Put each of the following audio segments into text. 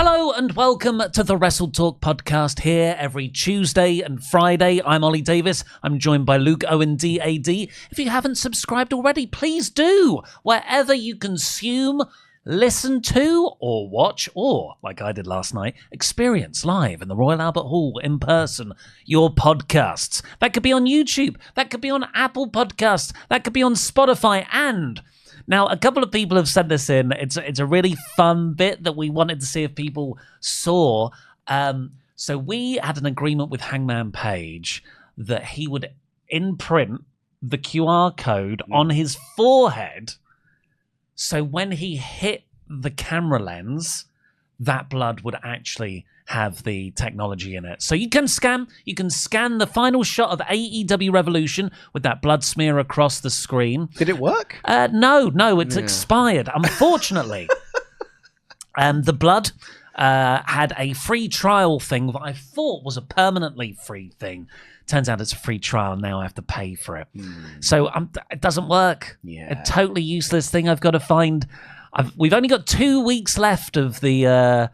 Hello and welcome to the WrestleTalk podcast here every Tuesday and Friday. I'm Ollie Davis. I'm joined by Luke Owen DAD. If you haven't subscribed already, please do. Wherever you consume, listen to, or watch, or, like I did last night, experience live in the Royal Albert Hall in person your podcasts. That could be on YouTube. That could be on Apple Podcasts. That could be on Spotify. And now, a couple of people have sent this in. It's a really fun bit that we wanted to see if people saw. So we had an agreement with Hangman Page that he would imprint the QR code on his forehead. So when he hit the camera lens, that blood would actually have the technology in it. So you can scan the final shot of AEW Revolution with that blood smear across the screen. Did it work? No, it's expired, unfortunately. The blood had a free trial thing that I thought was a permanently free thing. Turns out it's a free trial. Now I have to pay for it. So it doesn't work. Yeah. A totally useless thing I've got to find. We've only got 2 weeks left of the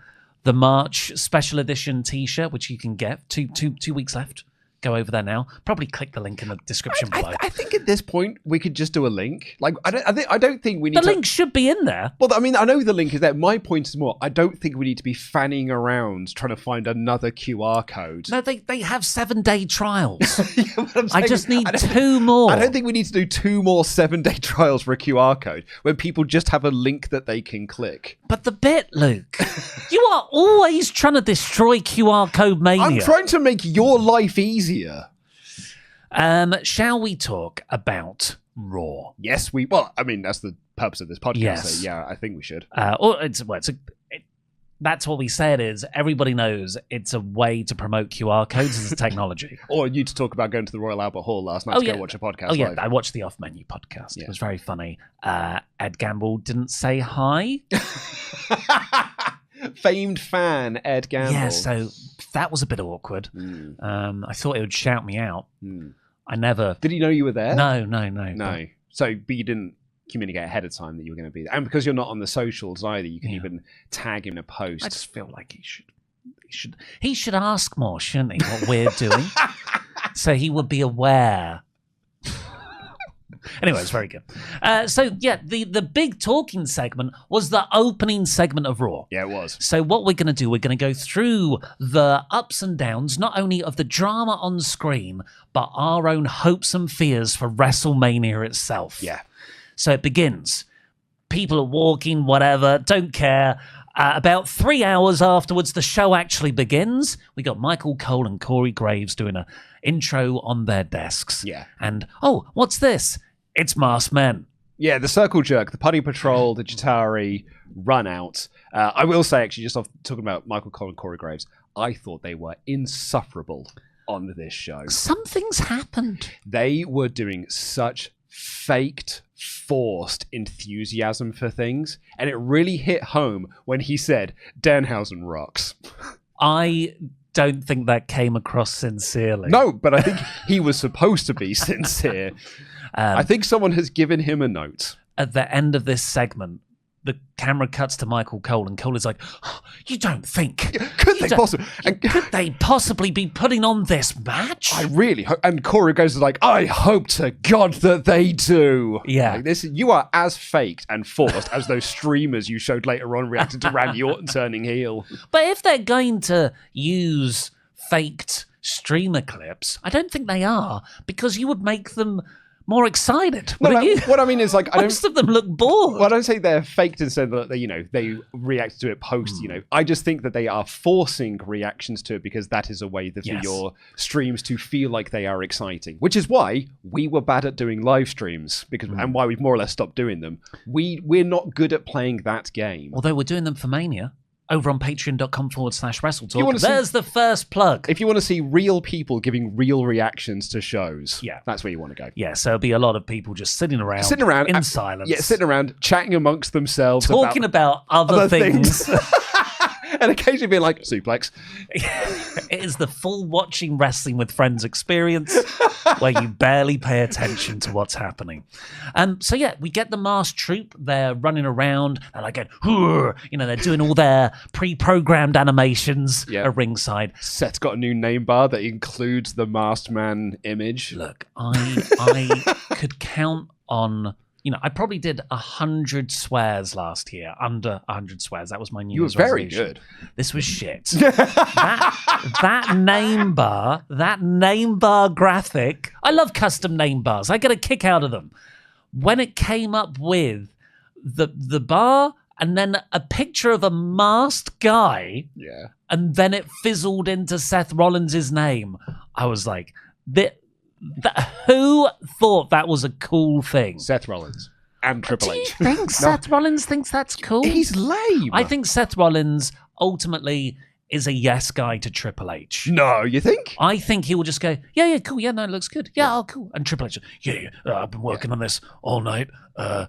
March special edition T-shirt, which you can get. Two weeks left. Go over there now. Probably click the link in the description below. I think at this point we could just do a link. Like I don't think we need. The link should be in there. Well, I mean, I know the link is there. My point is more. I don't think we need to be fanning around trying to find another QR code. No, they have 7-day trials. Yeah, I just need 2 more. I don't think we need to do 2 more 7-day trials for a QR code when people just have a link that they can click. But the bit, Luke, you are always trying to destroy QR code mania. I'm trying to make your life easier. Shall we talk about Raw? Yes, well, I mean, that's the purpose of this podcast. Yes. So yeah, I think we should. That's what we say it is. Everybody knows it's a way to promote QR codes as a technology. Or you to talk about going to the Royal Albert Hall last night to go watch a podcast live. I watched the Off Menu podcast. Yeah. It was very funny. Ed Gamble didn't say hi. Famed fan Ed Gamble. Yeah, so that was a bit awkward. I thought he would shout me out. I never. Did he know you were there? No. So, but you didn't communicate ahead of time that you were going to be there, and because you're not on the socials either, you can even tag him in a post. I just feel like he should ask more, shouldn't he? What we're doing, so he would be aware. Anyway, it's very good. The big talking segment was the opening segment of Raw. Yeah, it was. So what we're going to do, we're going to go through the ups and downs, not only of the drama on screen, but our own hopes and fears for WrestleMania itself. Yeah. So it begins. People are walking, whatever, don't care. About 3 hours afterwards, the show actually begins. We got Michael Cole and Corey Graves doing an intro on their desks. Yeah. And, what's this? It's Masked Men. Yeah, the Circle Jerk, the Putty Patrol, the Jatari run out. I will say, actually, just off talking about Michael Cole and Corey Graves, I thought they were insufferable on this show. Something's happened. They were doing such faked, forced enthusiasm for things, and it really hit home when he said, Danhausen rocks. I don't think that came across sincerely. No, but I think he was supposed to be sincere. I think someone has given him a note. At the end of this segment, the camera cuts to Michael Cole, and Cole is like, you don't think... Could they possibly be putting on this match? I really hope... And Corey goes like, I hope to God that they do. Yeah. Like this, you are as faked and forced as those streamers you showed later on reacting to Randy Orton turning heel. But if they're going to use faked streamer clips, I don't think they are, because you would make them more excited. What I mean is, like, most of them look bored. Well, I don't say they're faked and said that they react to it post. I just think that they are forcing reactions to it because that is a way for your streams to feel like they are exciting. Which is why we were bad at doing live streams and why we've more or less stopped doing them. We're not good at playing that game. Although we're doing them for Mania. Over on patreon.com/WrestleTalk. There's the first plug. If you want to see real people giving real reactions to shows, that's where you want to go. Yeah, so it'll be a lot of people just sitting around in silence. Yeah, sitting around, chatting amongst themselves. Talking about other things. and occasionally being like, suplex. It is the full watching wrestling with friends experience where you barely pay attention to what's happening. So yeah, we get the masked troupe. They're running around. They're like, they're doing all their pre-programmed animations at ringside. Seth's got a new name bar that includes the masked man image. Look, I could count on... I probably did 100 swears last year, under 100 swears. That was my New Year's resolution. You were very good. This was shit. that name bar graphic, I love custom name bars. I get a kick out of them. When it came up with the bar and then a picture of a masked guy, and then it fizzled into Seth Rollins' name, I was like, who thought that was a cool thing? Seth Rollins and Triple H. Do you think Seth Rollins thinks that's cool? He's lame. I think Seth Rollins ultimately is a yes guy to Triple H. No, you think? I think he will just go, yeah, cool, yeah, no, it looks good. Yeah, oh, cool. And Triple H, I've been working on this all night. I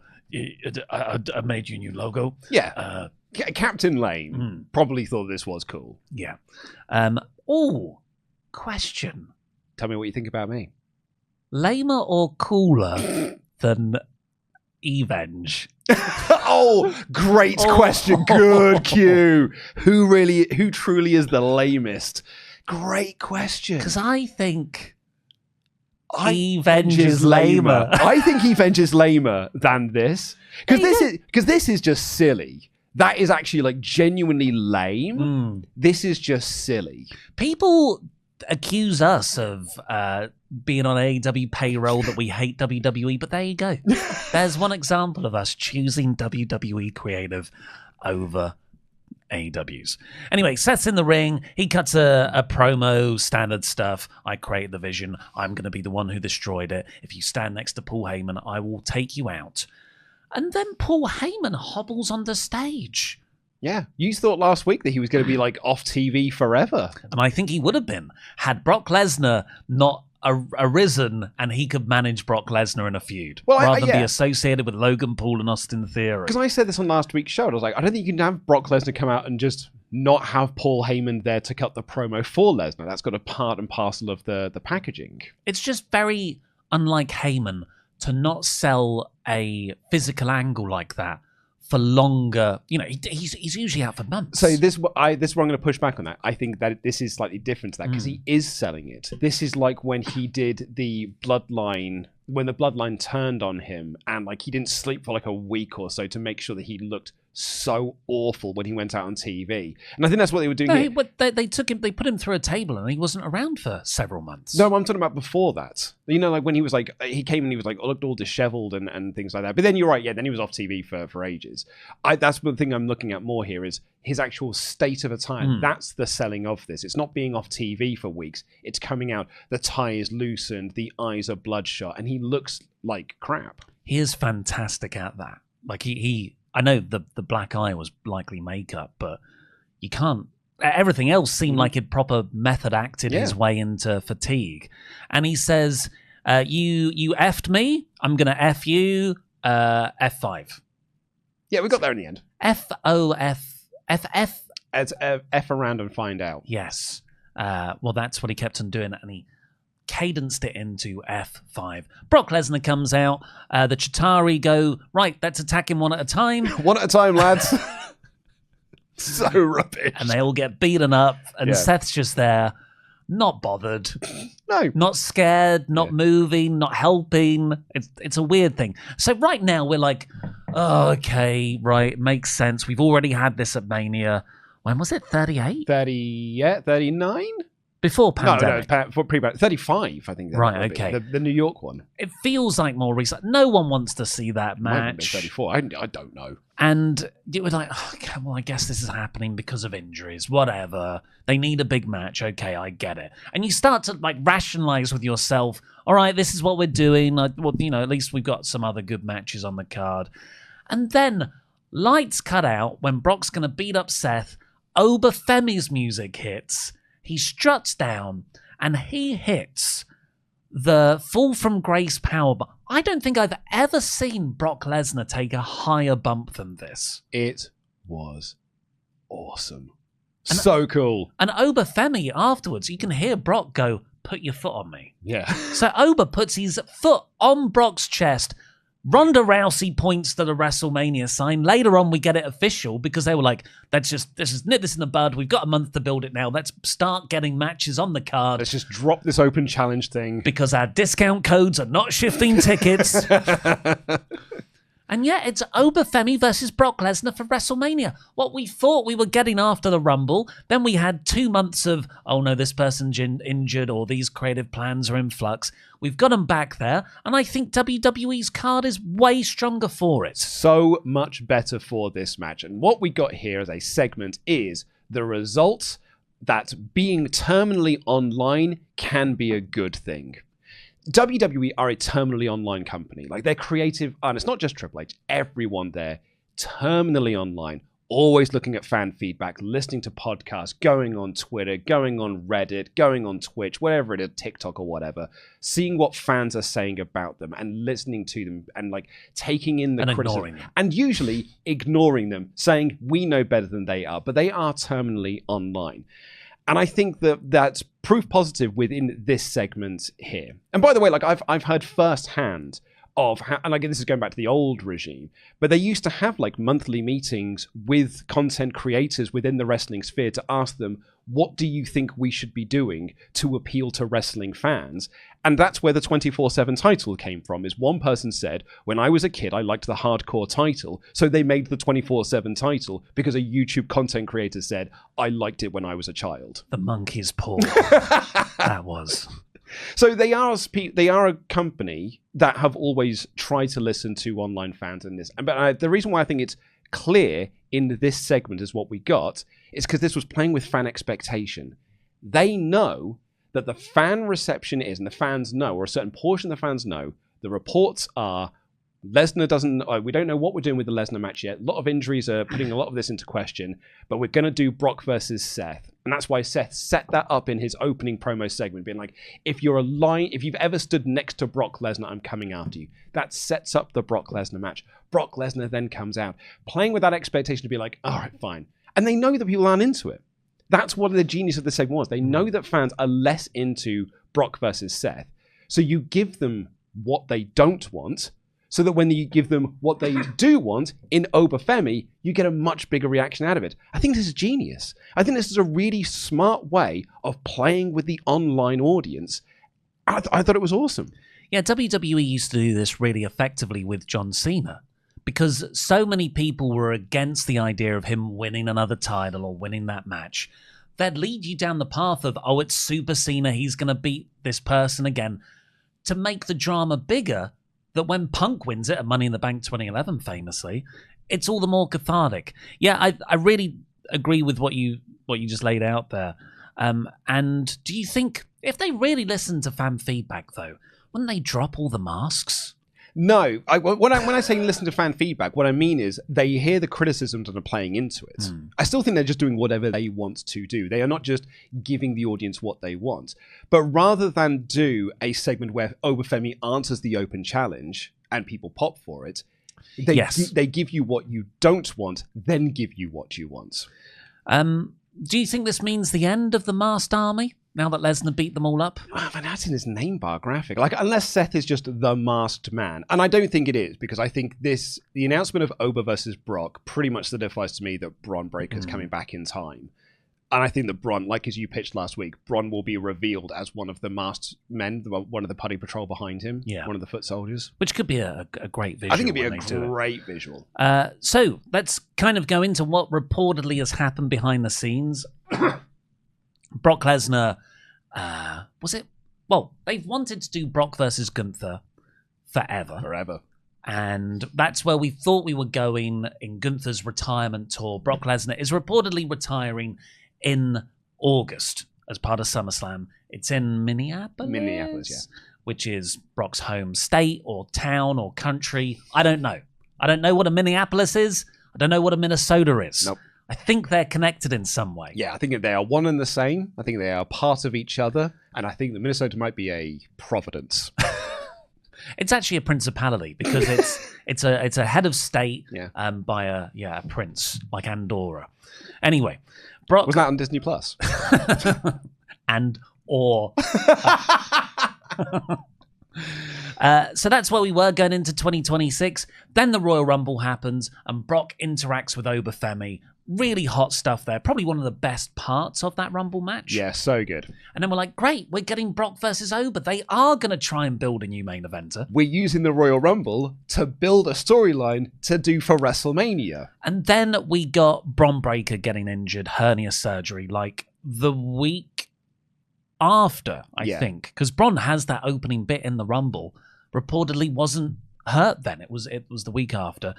made you a new logo. Yeah. Captain Lane probably thought this was cool. Yeah. Question. Tell me what you think about me. Lamer or cooler than Evenge? Great question. Good cue. Who truly is the lamest? Great question. Because I think Evenge is lamer. I think Evenge is lamer than this. Because this is just silly. That is actually like genuinely lame. This is just silly. People accuse us of being on AEW payroll that we hate WWE, but there you go. There's one example of us choosing WWE creative over AEW's. Anyway, Seth's in the ring. He cuts a promo, standard stuff. I created the vision. I'm going to be the one who destroyed it. If you stand next to Paul Heyman, I will take you out. And then Paul Heyman hobbles on the stage. Yeah, you thought last week that he was going to be like off TV forever. And I think he would have been had Brock Lesnar not arisen and he could manage Brock Lesnar in a feud rather than be associated with Logan Paul and Austin Theory. Because I said this on last week's show. I was like, I don't think you can have Brock Lesnar come out and just not have Paul Heyman there to cut the promo for Lesnar. That's got a part and parcel of the packaging. It's just very unlike Heyman to not sell a physical angle like that for longer. He's usually out for months. So this is where I'm going to push back on that. I think that this is slightly different to that because he is selling it. This is like when he did the Bloodline, when the Bloodline turned on him and like he didn't sleep for like a week or so to make sure that he looked so awful when he went out on TV. And I think that's what they were doing here. But they put him through a table and he wasn't around for several months. No, I'm talking about before that. Like when he was like, he came and he was like, looked all disheveled and things like that. But then you're right, then he was off TV for ages. That's the thing I'm looking at more here is his actual state of attire. That's the selling of this. It's not being off TV for weeks. It's coming out. The tie is loosened. The eyes are bloodshot. And he looks like crap. He is fantastic at that. Like I know the black eye was likely makeup, but you can't... Everything else seemed like it proper method acted his way into fatigue. And he says, you effed me, I'm going to F you, F5. Yeah, we got there in the end. F-O-F... F-F... It's F around and find out. Yes. Well, that's what he kept on doing, and he cadenced it into F5. Brock Lesnar comes out. The Chitauri go, right, let's attack him one at a time. One at a time, lads. So rubbish. And they all get beaten up, and Seth's just there, not bothered. No. Not scared, not moving, not helping. It's a weird thing. So right now we're like, oh, okay, right, makes sense. We've already had this at Mania. When was it? 38? 39? Before pandemic. No, pre-pandemic. 35, I think. Right, okay. The New York one. It feels like more recent. No one wants to see that match. 34. I don't know. And it was like, okay, well, I guess this is happening because of injuries. Whatever. They need a big match. Okay, I get it. And you start to like rationalize with yourself. All right, this is what we're doing. Well, at least we've got some other good matches on the card. And then lights cut out when Brock's going to beat up Seth. Obafemi's music hits. He struts down and he hits the Fall from Grace powerbomb. I don't think I've ever seen Brock Lesnar take a higher bump than this. It was awesome. So cool. And Oberfemi afterwards, you can hear Brock go, "Put your foot on me." Yeah. So Ober puts his foot on Brock's chest. Ronda Rousey points to the WrestleMania sign. Later on, we get it official because they were like, let's just nip this in the bud. We've got a month to build it now. Let's start getting matches on the card. Let's just drop this open challenge thing. Because our discount codes are not shifting tickets. And yeah, it's Oberfemi versus Brock Lesnar for WrestleMania. What we thought we were getting after the Rumble, then we had 2 months of, oh no, this person's injured or these creative plans are in flux. We've got them back there, and I think WWE's card is way stronger for it. So much better for this match. And what we got here as a segment is the results that being terminally online can be a good thing. WWE are a terminally online company. Like, they're creative, and it's not just Triple H, everyone there, terminally online, always looking at fan feedback, listening to podcasts, going on Twitter, going on Reddit, going on Twitch, whatever it is, TikTok or whatever, seeing what fans are saying about them and listening to them and like taking in the criticism and usually ignoring them, saying we know better than they are, but they are terminally online. And I think that that's proof positive within this segment here. And by the way, like I've heard firsthand of how, and again, this is going back to the old regime, but they used to have like monthly meetings with content creators within the wrestling sphere to ask them, what do you think we should be doing to appeal to wrestling fans? And that's where the 24/7 title came from, is one person said, when I was a kid, I liked the hardcore title. So they made the 24/7 title because a YouTube content creator said, I liked it when I was a child. The monkey's paw. That was. So they are a company that have always tried to listen to online fans in this. But the reason why I think it's clear in this segment is what we got is because this was playing with fan expectation. They know that the fan reception is, and the fans know, or a certain portion of the fans know, the reports are Lesnar doesn't, we don't know what we're doing with the Lesnar match yet. A lot of injuries are putting a lot of this into question, but we're going to do Brock versus Seth. And that's why Seth set that up in his opening promo segment, being like, if you've ever stood next to Brock Lesnar, I'm coming after you. That sets up the Brock Lesnar match. Brock Lesnar then comes out, playing with that expectation to be like, all right, fine. And they know that people aren't into it. That's what the genius of the segment was. They know that fans are less into Brock versus Seth. So you give them what they don't want, so that when you give them what they do want in Oberfemi, you get a much bigger reaction out of it. I think this is genius. I think this is a really smart way of playing with the online audience. I thought it was awesome. Yeah, WWE used to do this really effectively with John Cena, because so many people were against the idea of him winning another title or winning that match. They'd lead you down the path of, oh, it's Super Cena, he's going to beat this person again, to make the drama bigger, that when Punk wins it at Money in the Bank 2011, famously, it's all the more cathartic. Yeah, I really agree with what you just laid out there. And do you think, if they really listen to fan feedback, though, wouldn't they drop all the masks? No. When I say listen to fan feedback, what I mean is they hear the criticisms and are playing into it. I still think they're just doing whatever they want to do. They are not just giving the audience what they want. But rather than do a segment where Oberfemi answers the open challenge and people pop for it, they give you what you don't want, then give you what you want. Do you think this means the end of the masked army? Now that Lesnar beat them all up? But that's in his name bar graphic. Like, unless Seth is just the masked man. And I don't think it is, because I think the announcement of Ober versus Brock pretty much solidifies to me that Bron Breakker's coming back in time. And I think that Bron, like as you pitched last week, Bron will be revealed as one of the masked men, one of the Putty Patrol behind him, one of the foot soldiers. Which could be a great visual. I think it'd be a great visual. So let's kind of go into what reportedly has happened behind the scenes. Brock Lesnar, was it? Well, they've wanted to do Brock versus Gunther forever. And that's where we thought we were going in Gunther's retirement tour. Brock Lesnar is reportedly retiring in August as part of SummerSlam. It's in Minneapolis, which is Brock's home state or town or country. I don't know. I don't know what a Minneapolis is. I don't know what a Minnesota is. Nope. I think they're connected in some way. Yeah, I think they are one and the same. I think they are part of each other. And I think that Minnesota might be a Providence. It's actually a principality because it's a head of state by a prince, like Andorra. Anyway, Brock was that on Disney Plus? and or. So that's where we were going into 2026. Then the Royal Rumble happens and Brock interacts with Obafemi. Really hot stuff there. Probably one of the best parts of that Rumble match. Yeah, so good. And then we're like, great, we're getting Brock versus Oba. They are going to try and build a new main eventer. We're using the Royal Rumble to build a storyline to do for WrestleMania. And then we got Bron Breakker getting injured, hernia surgery, like the week after, I think. Because Bron has that opening bit in the Rumble. Reportedly wasn't hurt then. It was the week after.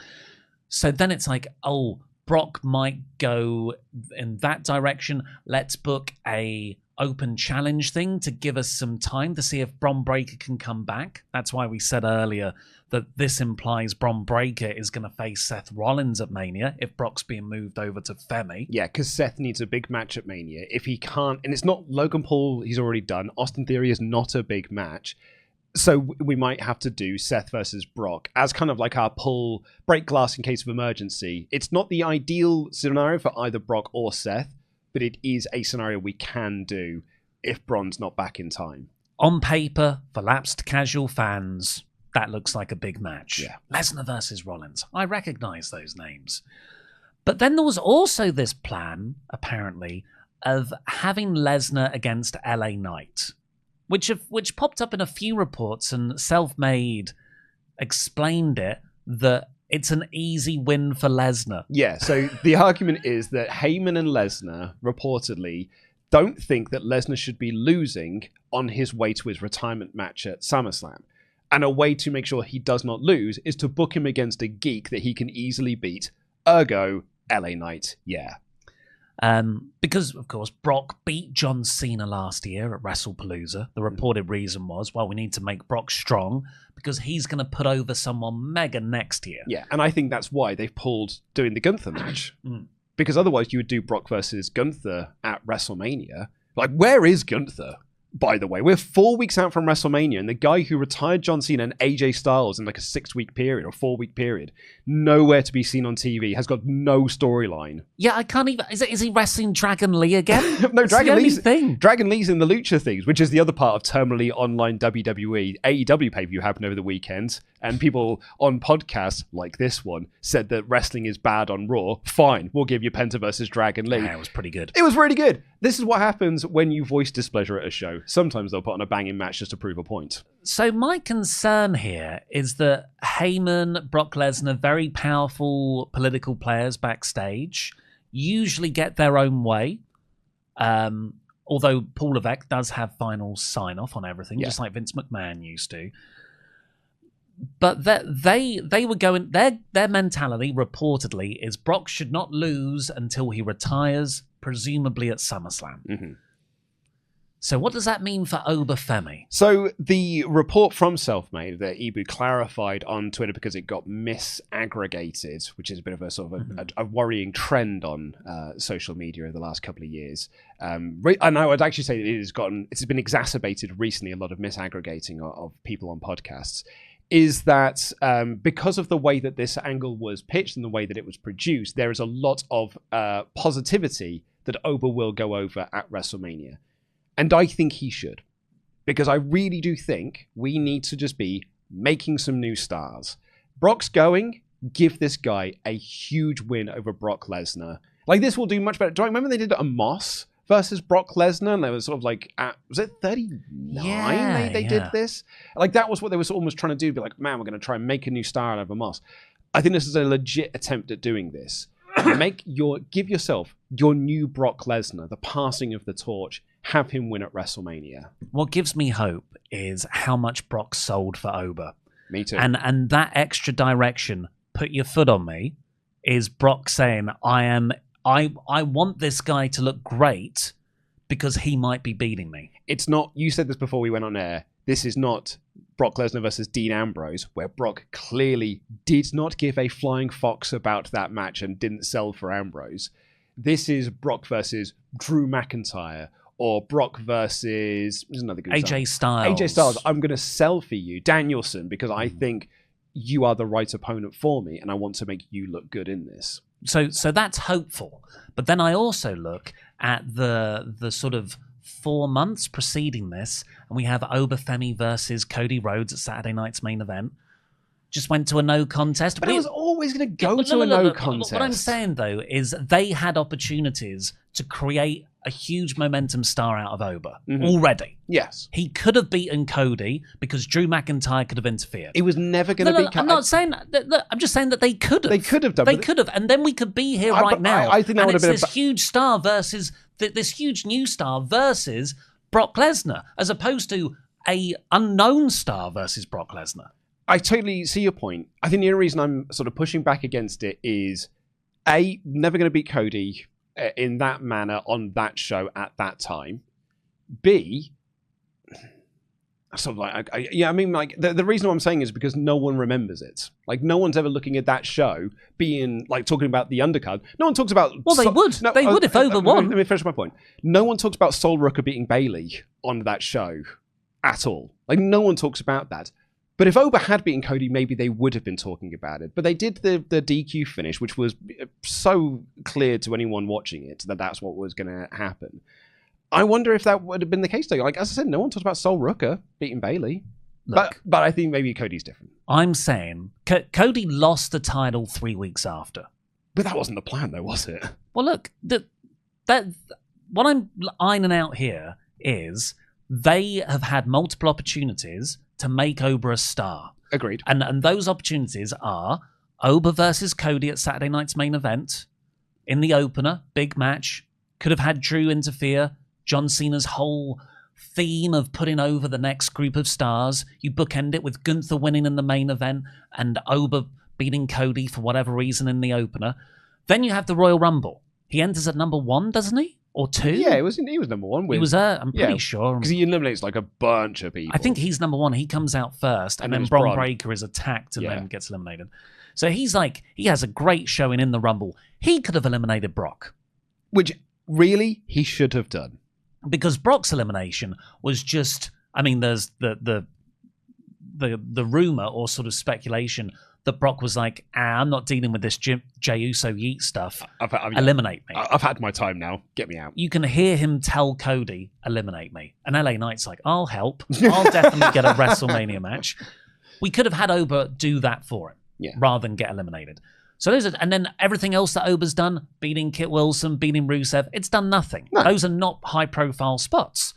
So then it's like, oh, Brock might go in that direction. Let's book a open challenge thing to give us some time to see if Bron Breakker can come back. That's why we said earlier that this implies Bron Breakker is going to face Seth Rollins at Mania if Brock's being moved over to Femi. Yeah, because Seth needs a big match at Mania. If he can't, and it's not Logan Paul, he's already done. Austin Theory is not a big match. So we might have to do Seth versus Brock as kind of like our pull, break glass in case of emergency. It's not the ideal scenario for either Brock or Seth, but it is a scenario we can do if Bron's not back in time. On paper, for lapsed casual fans, that looks like a big match. Yeah. Lesnar versus Rollins. I recognise those names. But then there was also this plan, apparently, of having Lesnar against LA Knight. Which popped up in a few reports, and Self-Made explained it that it's an easy win for Lesnar. Yeah, so the argument is that Heyman and Lesnar reportedly don't think that Lesnar should be losing on his way to his retirement match at SummerSlam. And a way to make sure he does not lose is to book him against a geek that he can easily beat. Ergo, LA Knight, yeah. Because, of course, Brock beat John Cena last year at WrestlePalooza. The reported reason was, well, we need to make Brock strong because he's going to put over someone mega next year. Yeah, and I think that's why they've pulled doing the Gunther match. Because otherwise you would do Brock versus Gunther at WrestleMania. Like, where is Gunther? By the way, we're 4 weeks out from WrestleMania, and the guy who retired John Cena and AJ Styles in like a 6-week period or 4-week period, nowhere to be seen on TV, has got no storyline. Yeah, I can't even. Is he wrestling Dragon Lee again? No, Dragon Lee's thing. Dragon Lee's in the Lucha things, which is the other part of terminally online WWE. AEW pay-per-view happened over the weekend, and people on podcasts like this one said that wrestling is bad on Raw. Fine, we'll give you Penta versus Dragon Lee. Yeah, it was pretty good. It was really good. This is what happens when you voice displeasure at a show. Sometimes they'll put on a banging match just to prove a point. So my concern here is that Heyman, Brock Lesnar, very powerful political players backstage, usually get their own way. Although Paul Levesque does have final sign-off on everything, just like Vince McMahon used to. But they were going, their mentality reportedly is Brock should not lose until he retires, presumably at SummerSlam. Mm-hmm. So what does that mean for Obafemi? So the report from Self-Made that Ibu clarified on Twitter because it got misaggregated, which is a bit of a sort of a worrying trend on social media over the last couple of years. And I would actually say that it's been exacerbated recently, a lot of misaggregating of people on podcasts, is that because of the way that this angle was pitched and the way that it was produced, there is a lot of positivity that Oba will go over at WrestleMania. And I think he should. Because I really do think we need to just be making some new stars. Brock's going, give this guy a huge win over Brock Lesnar. Like, this will do much better. Do I remember they did a Moss versus Brock Lesnar? And they were sort of like, was it 39 they did this? Like, that was what they were almost trying to do. Be like, man, we're going to try and make a new star out of a Moss. I think this is a legit attempt at doing this. Give yourself your new Brock Lesnar, the passing of the torch. Have him win at WrestleMania. What gives me hope is how much Brock sold for Oba. Me too. And that extra direction, put your foot on me, is Brock saying, I want this guy to look great because he might be beating me. It's not, you said this before we went on air, this is not Brock Lesnar versus Dean Ambrose, where Brock clearly did not give a flying fox about that match and didn't sell for Ambrose. This is Brock versus Drew McIntyre, or Brock versus, there's another good AJ Styles. AJ Styles, I'm going to sell for you. Danielson, because I think you are the right opponent for me, and I want to make you look good in this. So that's hopeful. But then I also look at the sort of 4 months preceding this, and we have Obafemi versus Cody Rhodes at Saturday night's main event. Just went to a no contest. But it was always going to go to a no contest. What I'm saying, though, is they had opportunities to create a huge momentum star out of Oba already. Yes. He could have beaten Cody because Drew McIntyre could have interfered. He was never going to beat Cody. I'm not saying that. Look, I'm just saying that they could have. They could have done. They could have. And then we could be here right now. I think that would have been this huge star versus this huge new star versus Brock Lesnar, as opposed to a unknown star versus Brock Lesnar. I totally see your point. I think the only reason I'm sort of pushing back against it is A, never going to beat Cody in that manner on that show at that time. B, sort of like, the reason I'm saying is because no one remembers it. Like, no one's ever looking at that show being, like, talking about the undercard. No one talks about... Well, they would. No, they would if Oba won. Let me finish my point. No one talks about Sol Rucker beating Bayley on that show at all. Like, no one talks about that. But if Oba had beaten Cody, maybe they would have been talking about it. But they did the DQ finish, which was so clear to anyone watching it that that's what was going to happen. I wonder if that would have been the case, though. Like, as I said, no one talked about Sol Rucker beating Bayley. Look, but I think maybe Cody's different. I'm saying Cody lost the title 3 weeks after. But that wasn't the plan, though, was it? Well, look, what I'm ironing out here is they have had multiple opportunities to make Oba a star. Agreed. And those opportunities are Oba versus Cody at Saturday night's main event. In the opener, big match. Could have had Drew interfere. John Cena's whole theme of putting over the next group of stars. You bookend it with Gunther winning in the main event and Oba beating Cody for whatever reason in the opener. Then you have the Royal Rumble. He enters at number 1, doesn't he? Or 2? Yeah, he was number 1. He was I'm pretty sure. Because he eliminates like a bunch of people. I think he's number 1. He comes out first, and then Bron Breakker is attacked and then gets eliminated. So he has a great showing in the Rumble. He could have eliminated Brock. Which, really, he should have done. Because Brock's elimination was just, I mean, there's the rumor or sort of speculation that Brock was like, I'm not dealing with this Jey Uso yeet stuff. Eliminate me. I've had my time now. Get me out. You can hear him tell Cody, eliminate me. And LA Knight's like, I'll help. I'll definitely get a WrestleMania match. We could have had Oba do that for him rather than get eliminated. So and then everything else that Oba's done, beating Kit Wilson, beating Rusev, it's done nothing. No. Those are not high-profile spots.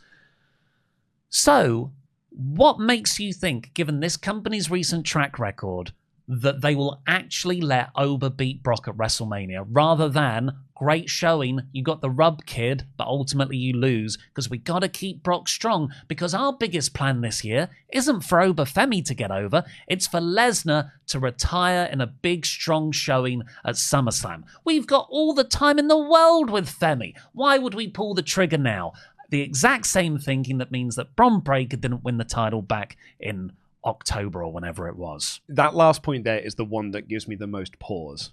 So what makes you think, given this company's recent track record, that they will actually let Oba beat Brock at WrestleMania rather than, great showing, you got the rub kid, but ultimately you lose because we got to keep Brock strong because our biggest plan this year isn't for Obafemi to get over, it's for Lesnar to retire in a big, strong showing at SummerSlam. We've got all the time in the world with Femi. Why would we pull the trigger now? The exact same thinking that means that Bron Breakker didn't win the title back in October or whenever it was. That last point there is the one that gives me the most pause.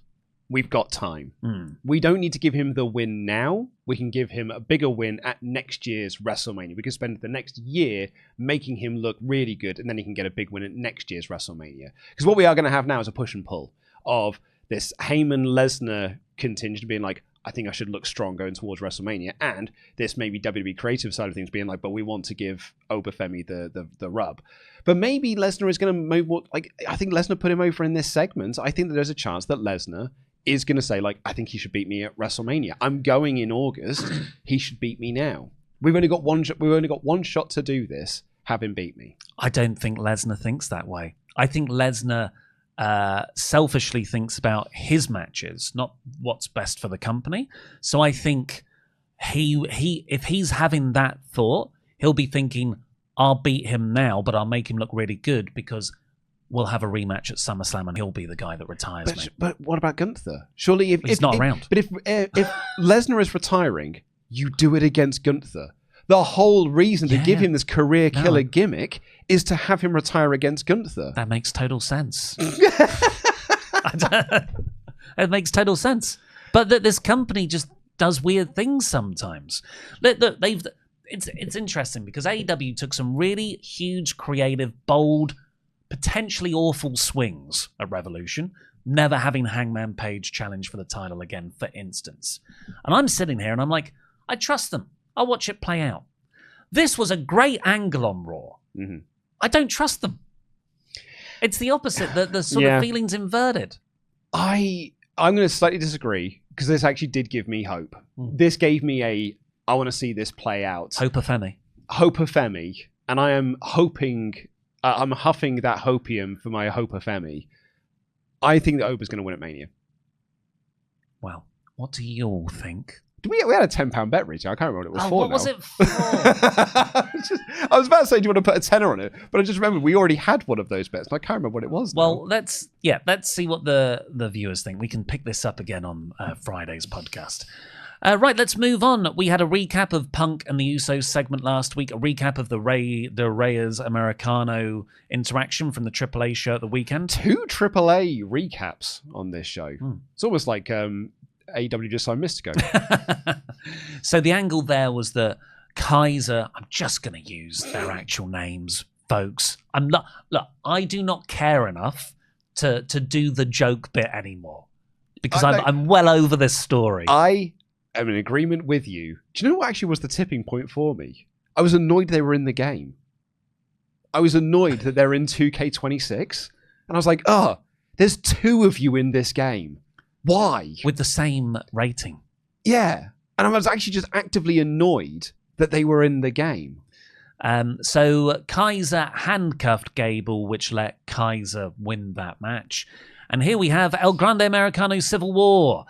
We've got time. We don't need to give him the win now. We can give him a bigger win at next year's WrestleMania. We can spend the next year making him look really good, and then he can get a big win at next year's WrestleMania. Because what we are going to have now is a push and pull of this Heyman-Lesnar contingent being like, I think I should look strong going towards WrestleMania, and this maybe WWE creative side of things being like, but we want to give Obafemi the rub. But maybe Lesnar is going to move. I think Lesnar put him over in this segment. I think that there's a chance that Lesnar is going to say, like, I think he should beat me at WrestleMania. I'm going in August. He should beat me now. We've only got one shot to do this. Have him beat me. I don't think Lesnar thinks that way. I think Lesnar selfishly thinks about his matches, not what's best for the company. So I think he if he's having that thought, he'll be thinking, I'll beat him now, but I'll make him look really good because we'll have a rematch at SummerSlam and he'll be the guy that retires me. But what about Gunther? Surely if he's not around. But if Lesnar is retiring, you do it against Gunther. The whole reason to give him this career killer gimmick is to have him retire against Gunther. That makes total sense. It makes total sense. But this company just does weird things sometimes. It's interesting because AEW took some really huge, creative, bold, potentially awful swings at Revolution. never having Hangman Page challenge for the title again, for instance. And I'm sitting here and I'm like, I trust them. I'll watch it play out. This was a great angle on Raw. Mm-hmm. I don't trust them. It's the opposite. The sort of feeling's inverted. I'm going to slightly disagree, because this actually did give me hope. This gave me I want to see this play out. Hope of Femi. Hope of Femi. And I am hoping, I'm huffing that hopium for my Hope of Femi. I think that Oba's going to win at Mania. Well, what do you all think? We had a £10 bet, Richard. I can't remember what it was for. What was it for? I was about to say, do you want to put a tenner on it? But I just remembered we already had one of those bets. And I can't remember what it was. Well, let's see what the viewers think. We can pick this up again on Friday's podcast. Right, let's move on. We had a recap of Punk and the Usos segment last week, a recap of the Reyes Americano interaction from the AAA show at the weekend. 2 AAA recaps on this show. It's almost like AEW just signed Mystico. So the angle there was that Kaiser, I'm just going to use their actual names, folks. I do not care enough to do the joke bit anymore, because I'm well over this story. I am in agreement with you. Do you know what actually was the tipping point for me? I was annoyed they were in the game. I was annoyed that they're in 2K26. And I was like, there's 2 of you in this game. Why? With the same rating. Yeah. And I was actually just actively annoyed that they were in the game. So Kaiser handcuffed Gable, which let Kaiser win that match. And here we have El Grande Americano Civil War.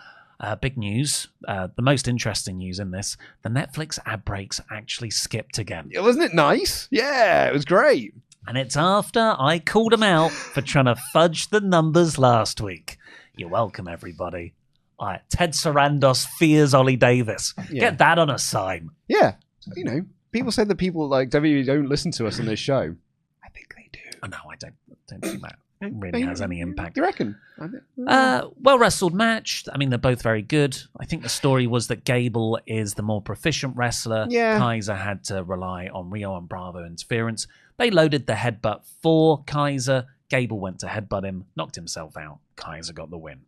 Big news. The most interesting news in this. The Netflix ad breaks actually skipped again. Wasn't it nice? Yeah, it was great. And it's after I called him out for trying to fudge the numbers last week. You're welcome, everybody. Ted Sarandos fears Ollie Davis. Yeah. Get that on a sign. Yeah. You know, people say that people like WWE don't listen to us on this show. I think they do. Oh, no, I don't think that really has any impact. Do you reckon? Well wrestled match. I mean, they're both very good. I think the story was that Gable is the more proficient wrestler. Yeah. Kaiser had to rely on Rio and Bravo interference. They loaded the headbutt for Kaiser. Gable went to headbutt him, knocked himself out. Kaiser got the win.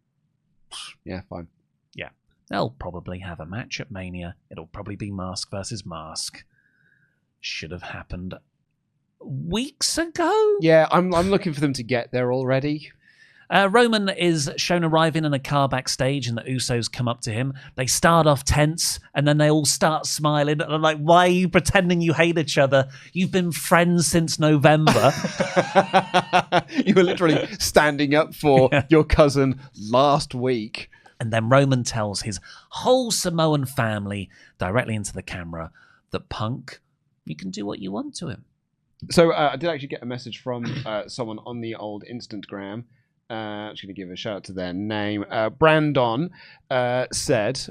Yeah, fine. Yeah. They'll probably have a match at Mania. It'll probably be Mask versus Mask. Should have happened weeks ago. Yeah, I'm looking for them to get there already. Roman is shown arriving in a car backstage, and the Usos come up to him. They start off tense, and then they all start smiling. And I'm like, why are you pretending you hate each other? You've been friends since November. You were literally standing up for your cousin last week. And then Roman tells his whole Samoan family directly into the camera that Punk, you can do what you want to him. So I did actually get a message from someone on the old Instagram. I'm just going to give a shout out to their name. Brandon said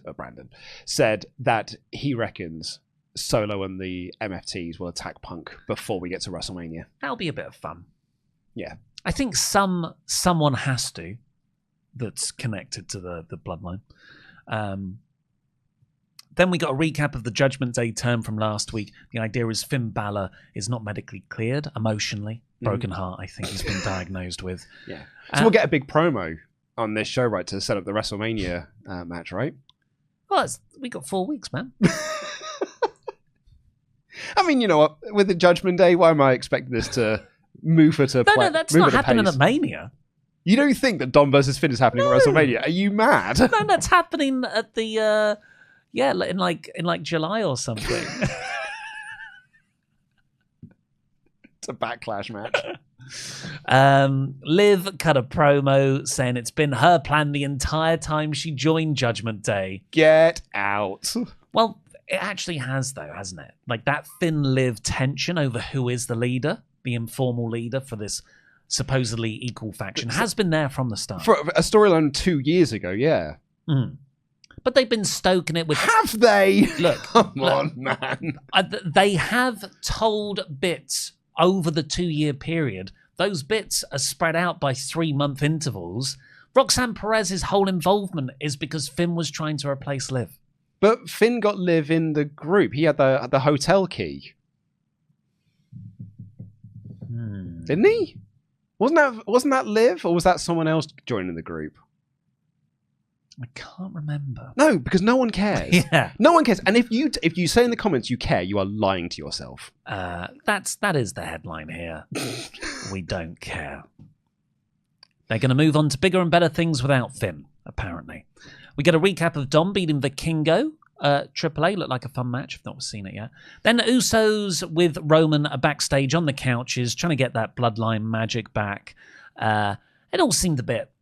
that he reckons Solo and the MFTs will attack Punk before we get to WrestleMania. That'll be a bit of fun. Yeah. I think someone has to that's connected to the bloodline. Then we got a recap of the Judgment Day term from last week. The idea is Finn Balor is not medically cleared emotionally. Broken heart, I think he's been diagnosed with. Yeah. So we'll get a big promo on this show, right, to set up the WrestleMania match, right? Well, we got 4 weeks, man. I mean, you know what? With the Judgment Day, why am I expecting this to move at a No, that's not happening at Mania. You don't think that Dom versus Finn is happening at WrestleMania? Are you mad? No, that's happening at the in like July or something. It's a backlash match. Liv cut a promo saying it's been her plan the entire time she joined Judgment Day. Get out. Well, it actually has, though, hasn't it? Like that Finn-Liv tension over who is the leader, the informal leader for this supposedly equal faction, has been there from the start. For a storyline 2 years ago, yeah. Mm. But they've been stoking it with... Have they? Look. Come on, man. They have told bits over the 2-year period. Those bits are spread out by 3-month intervals. Roxanne Perez's whole involvement is because Finn was trying to replace Liv. But Finn got Liv in the group. He had the hotel key. Didn't he? Wasn't that Liv, or was that someone else joining the group? I can't remember. No, because no one cares. Yeah. No one cares. And if you say in the comments you care, you are lying to yourself. That is the headline here. We don't care. They're going to move on to bigger and better things without Finn, apparently. We get a recap of Dom beating Vikingo. Triple A looked like a fun match. I've not seen it yet. Then the Usos with Roman are backstage on the couches trying to get that bloodline magic back. It all seemed a bit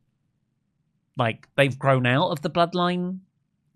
like they've grown out of the bloodline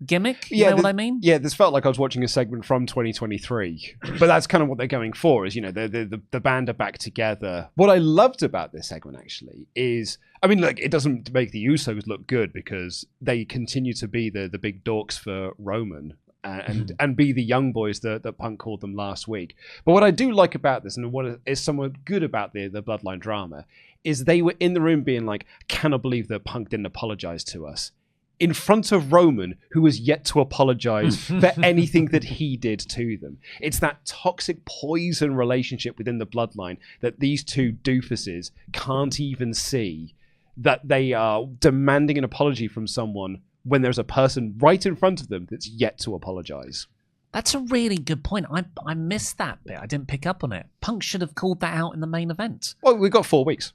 gimmick. You know what I mean? Yeah, this felt like I was watching a segment from 2023. But that's kind of what they're going for, is, the band are back together. What I loved about this segment, actually, is, I mean, look, it doesn't make the Usos look good because they continue to be the big dorks for Roman and be the young boys that Punk called them last week. But what I do like about this, and what is somewhat good about the bloodline drama, is they were in the room being like, cannot believe that Punk didn't apologize to us. In front of Roman, who has yet to apologize for anything that he did to them. It's that toxic poison relationship within the bloodline that these two doofuses can't even see, that they are demanding an apology from someone when there's a person right in front of them that's yet to apologize. That's a really good point. I missed that bit. I didn't pick up on it. Punk should have called that out in the main event. Well, we've got 4 weeks.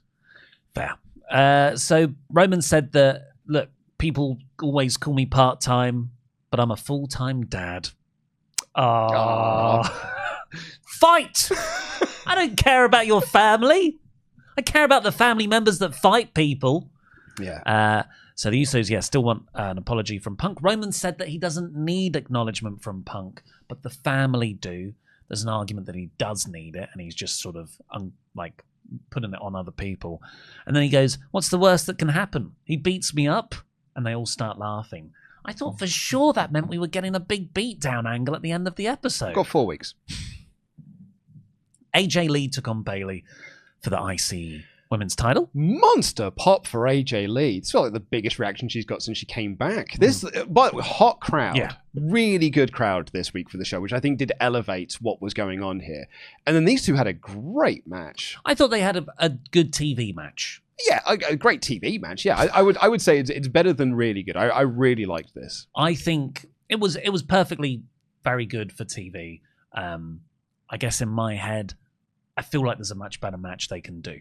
Fair. So Roman said that, look, people always call me part-time, but I'm a full-time dad. Fight! I don't care about your family. I care about the family members that fight people. Yeah. So the Usos, still want an apology from Punk. Roman said that he doesn't need acknowledgement from Punk, but the family do. There's an argument that he does need it, and he's just sort of putting it on other people. And then he goes, what's the worst that can happen? He beats me up, and they all start laughing. I thought for sure that meant we were getting a big beatdown angle at the end of the episode. Got 4 weeks. AJ Lee took on Bayley for the IC Women's title. Monster pop for AJ Lee. It's felt like the biggest reaction she's got since she came back. This hot crowd. Yeah. Really good crowd this week for the show, which I think did elevate what was going on here. And then these two had a great match. I thought they had a good TV match. Yeah, a great TV match. Yeah, I would say it's better than really good. I really liked this. I think it was perfectly very good for TV. I guess in my head, I feel like there's a much better match they can do.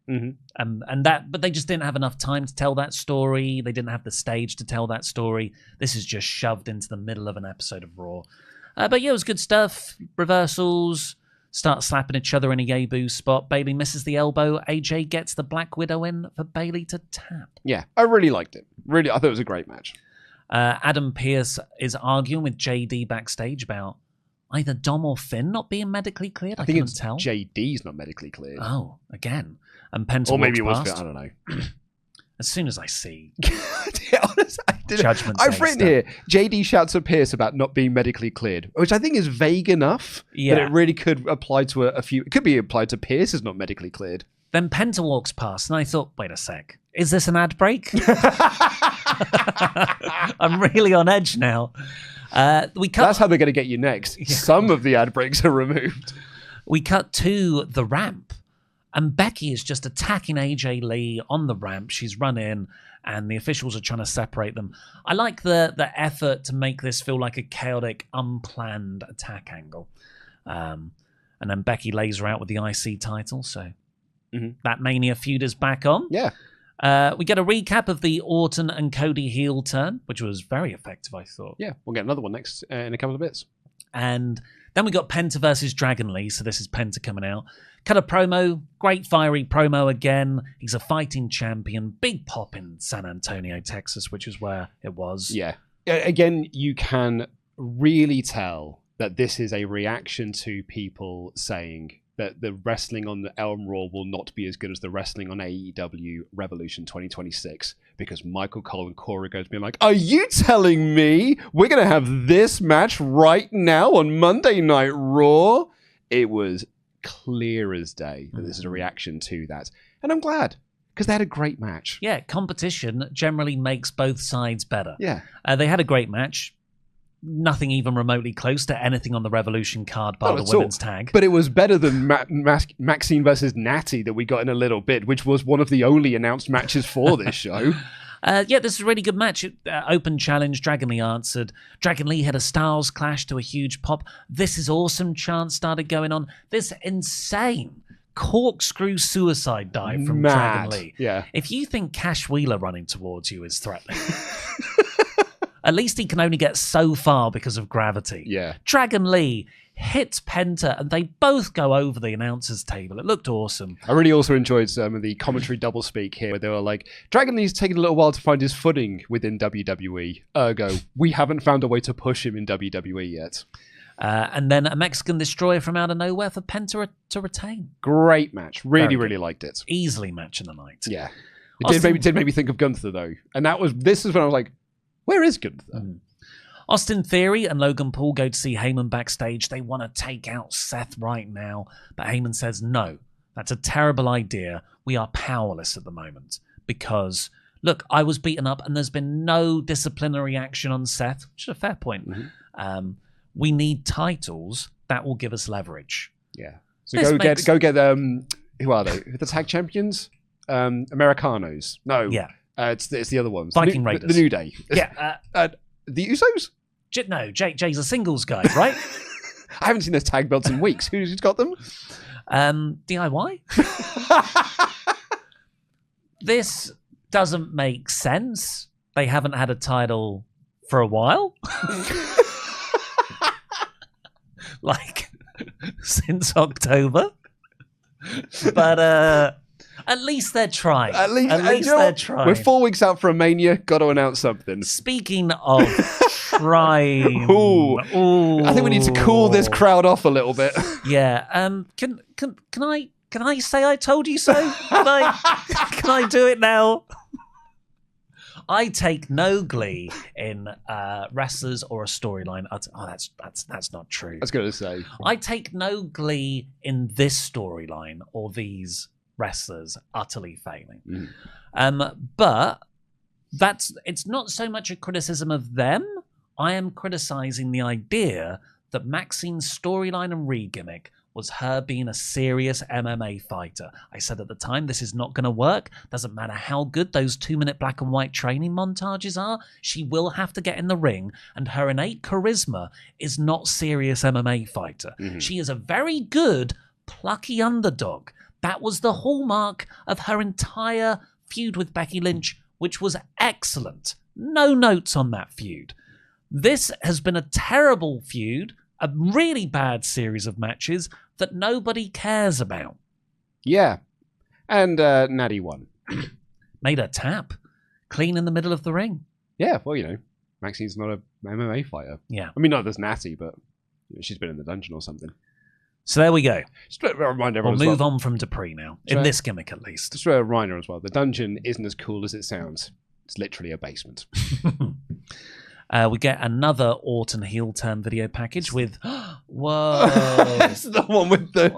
Mm-hmm. But they just didn't have enough time to tell that story. They didn't have the stage to tell that story. This is just shoved into the middle of an episode of Raw. But yeah, it was good stuff. Reversals. Start slapping each other in a Yabu spot. Bayley misses the elbow. AJ gets the Black Widow in for Bayley to tap. Yeah, I really liked it. Really, I thought it was a great match. Adam Pearce is arguing with JD backstage about either Dom or Finn not being medically cleared. I think it's tell. JD's not medically cleared. Oh, again. And Penta or maybe it was past. Finn, I don't know. As soon as I see Judgment, I've written here, JD shouts at Pearce about not being medically cleared, which I think is vague enough that it really could apply to a few. It could be applied to Pearce is not medically cleared. Then Penta walks past, and I thought, wait a sec, is this an ad break? I'm really on edge now. That's how they're going to get you next. Yeah. Some of the ad breaks are removed. We cut to the ramp. And Becky is just attacking AJ Lee on the ramp. She's run in, and the officials are trying to separate them. I like the effort to make this feel like a chaotic, unplanned attack angle. And then Becky lays her out with the IC title, so that Mania feud is back on. Yeah. We get a recap of the Orton and Cody heel turn, which was very effective, I thought. Yeah, we'll get another one next in a couple of bits. And then we got Penta versus Dragon Lee, so this is Penta coming out. Cut a promo, great fiery promo again. He's a fighting champion, big pop in San Antonio, Texas, which is where it was. Yeah. Again, you can really tell that this is a reaction to people saying that the wrestling on the Elm Raw will not be as good as the wrestling on AEW Revolution 2026 because Michael Cole and Corey goes being like, are you telling me we're going to have this match right now on Monday Night Raw? It was clear as day that this is a reaction to that. And I'm glad because they had a great match. Yeah, competition generally makes both sides better. Yeah. They had a great match. nothing even remotely close to anything on the Revolution card bar the women's tag. But it was better than Maxinne versus Nattie that we got in a little bit, which was one of the only announced matches for this show. This is a really good match. Open challenge, Dragon Lee answered. Dragon Lee had a Styles clash to a huge pop. This is awesome chant started going on. This insane corkscrew suicide dive from Dragon Lee. Yeah. If you think Cash Wheeler running towards you is threatening... At least he can only get so far because of gravity. Yeah. Dragon Lee hits Penta and they both go over the announcer's table. It looked awesome. I really also enjoyed some of the commentary doublespeak here where they were like, Dragon Lee's taken a little while to find his footing within WWE. Ergo, we haven't found a way to push him in WWE yet. And then a Mexican destroyer from out of nowhere for Penta to retain. Great match. Really liked it. Easily match of the night. Yeah. It did make me think of Gunther though. And this is when I was like, where is Gunther? Austin Theory and Logan Paul go to see Heyman backstage. They want to take out Seth right now. But Heyman says, no, that's a terrible idea. We are powerless at the moment. Because, look, I was beaten up and there's been no disciplinary action on Seth, which is a fair point. Mm-hmm. We need titles that will give us leverage. Yeah. So go get who are they? The tag champions? Americanos. No. Yeah. It's the other ones. Viking Raiders. The New Day. Yeah. The Usos? No, Jay's a singles guy, right? I haven't seen those tag belts in weeks. Who's got them? DIY? This doesn't make sense. They haven't had a title for a while. Like, since October. But, at least they're trying. At least they're trying. We're 4 weeks out from Mania. Got to announce something. Speaking of trying, ooh. I think we need to cool this crowd off a little bit. Yeah. Can I say I told you so? Can I do it now? I take no glee in wrestlers or a storyline. That's not true. I was going to say. I take no glee in this storyline or these wrestlers utterly failing. But it's not so much a criticism of them. I am criticizing the idea that Maxine's storyline and re-gimmick was her being a serious MMA fighter. I said at the time, this is not going to work. Doesn't matter how good those 2-minute black and white training montages are. She will have to get in the ring, and her innate charisma is not serious MMA fighter. Mm-hmm. She is a very good, plucky underdog. That was the hallmark of her entire feud with Becky Lynch, which was excellent. No notes on that feud. This has been a terrible feud, a really bad series of matches that nobody cares about. Yeah. And Nattie won. Made her tap. Clean in the middle of the ring. Yeah, well, Maxine's not a MMA fighter. Yeah. I mean, not there's Nattie, but she's been in the dungeon or something. So there we go. Just to remind everyone we'll move on from Dupri now, in this gimmick at least. Just a reminder as well, the dungeon isn't as cool as it sounds. It's literally a basement. We get another Orton heel turn video package with... Whoa. That's the one with the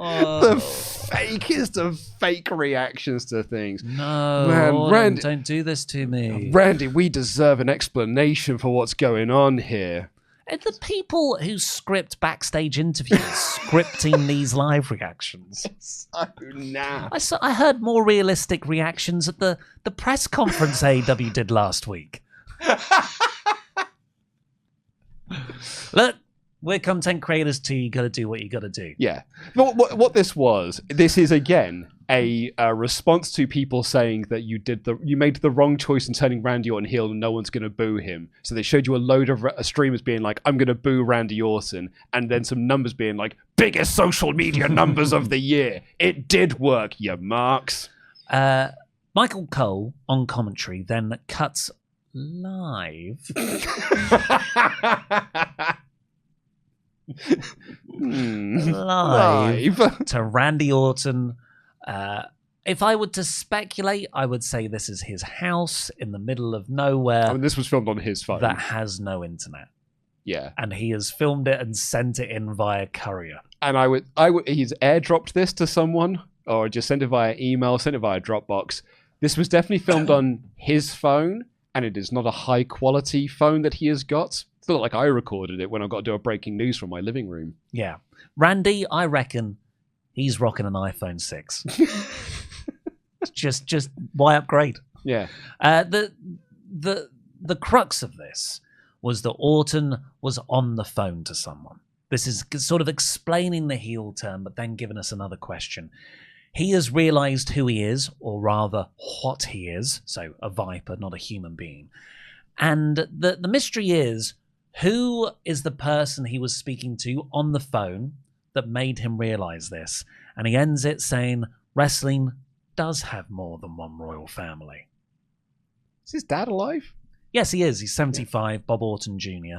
fakest of fake reactions to things. No, man, Orton, Randy, don't do this to me. Randy, we deserve an explanation for what's going on here. And the people who script backstage interviews scripting these live reactions. So nah. I heard more realistic reactions at the press conference AEW did last week. Look, we're content creators too. You got to do what you got to do. Yeah. But what this is again a response to people saying that you made the wrong choice in turning Randy Orton heel and no one's going to boo him. So they showed you a load of streamers being like, I'm going to boo Randy Orton, and then some numbers being like, biggest social media numbers of the year. It did work, you marks. Michael Cole on commentary then cuts live to Randy Orton. If I were to speculate, I would say this is his house in the middle of nowhere. I mean, this was filmed on his phone that has no internet. Yeah, and he has filmed it and sent it in via courier. And he's airdropped this to someone, or just sent it via email, sent it via Dropbox. This was definitely filmed on his phone. And it is not a high quality phone that he has got. It's not like I recorded it when I got to do a breaking news from my living room. Yeah. Randy, I reckon he's rocking an iPhone 6. just why upgrade? Yeah. The crux of this was that Orton was on the phone to someone. This is sort of explaining the heel turn, but then giving us another question. He has realized who he is, or rather what he is. So a viper, not a human being. And the mystery is, who is the person he was speaking to on the phone that made him realize this? And he ends it saying, wrestling does have more than one royal family. Is his dad alive? Yes, he is. He's 75, Bob Orton Jr.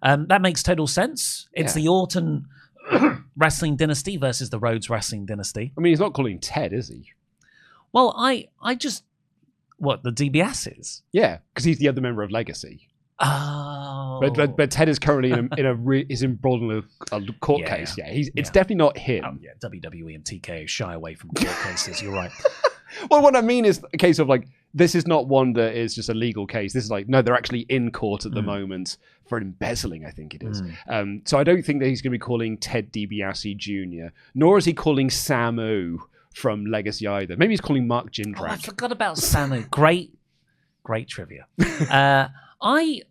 That makes total sense. It's the Orton wrestling dynasty versus the Rhodes wrestling dynasty. I mean, he's not calling Ted, is he? Well, I just... What, the DBS is? Yeah, because he's the other member of Legacy. Oh. But Ted is currently is embroiled in a court case. Yeah, it's definitely not him. Oh, yeah, WWE and TKO shy away from court cases. You're right. Well, what I mean is a case of like, this is not one that is just a legal case. This is like, no, they're actually in court at the moment for embezzling, I think it is. So I don't think that he's going to be calling Ted DiBiase Jr., nor is he calling Samu from Legacy either. Maybe he's calling Mark Jindrak. Oh, I forgot about Samu. Great trivia.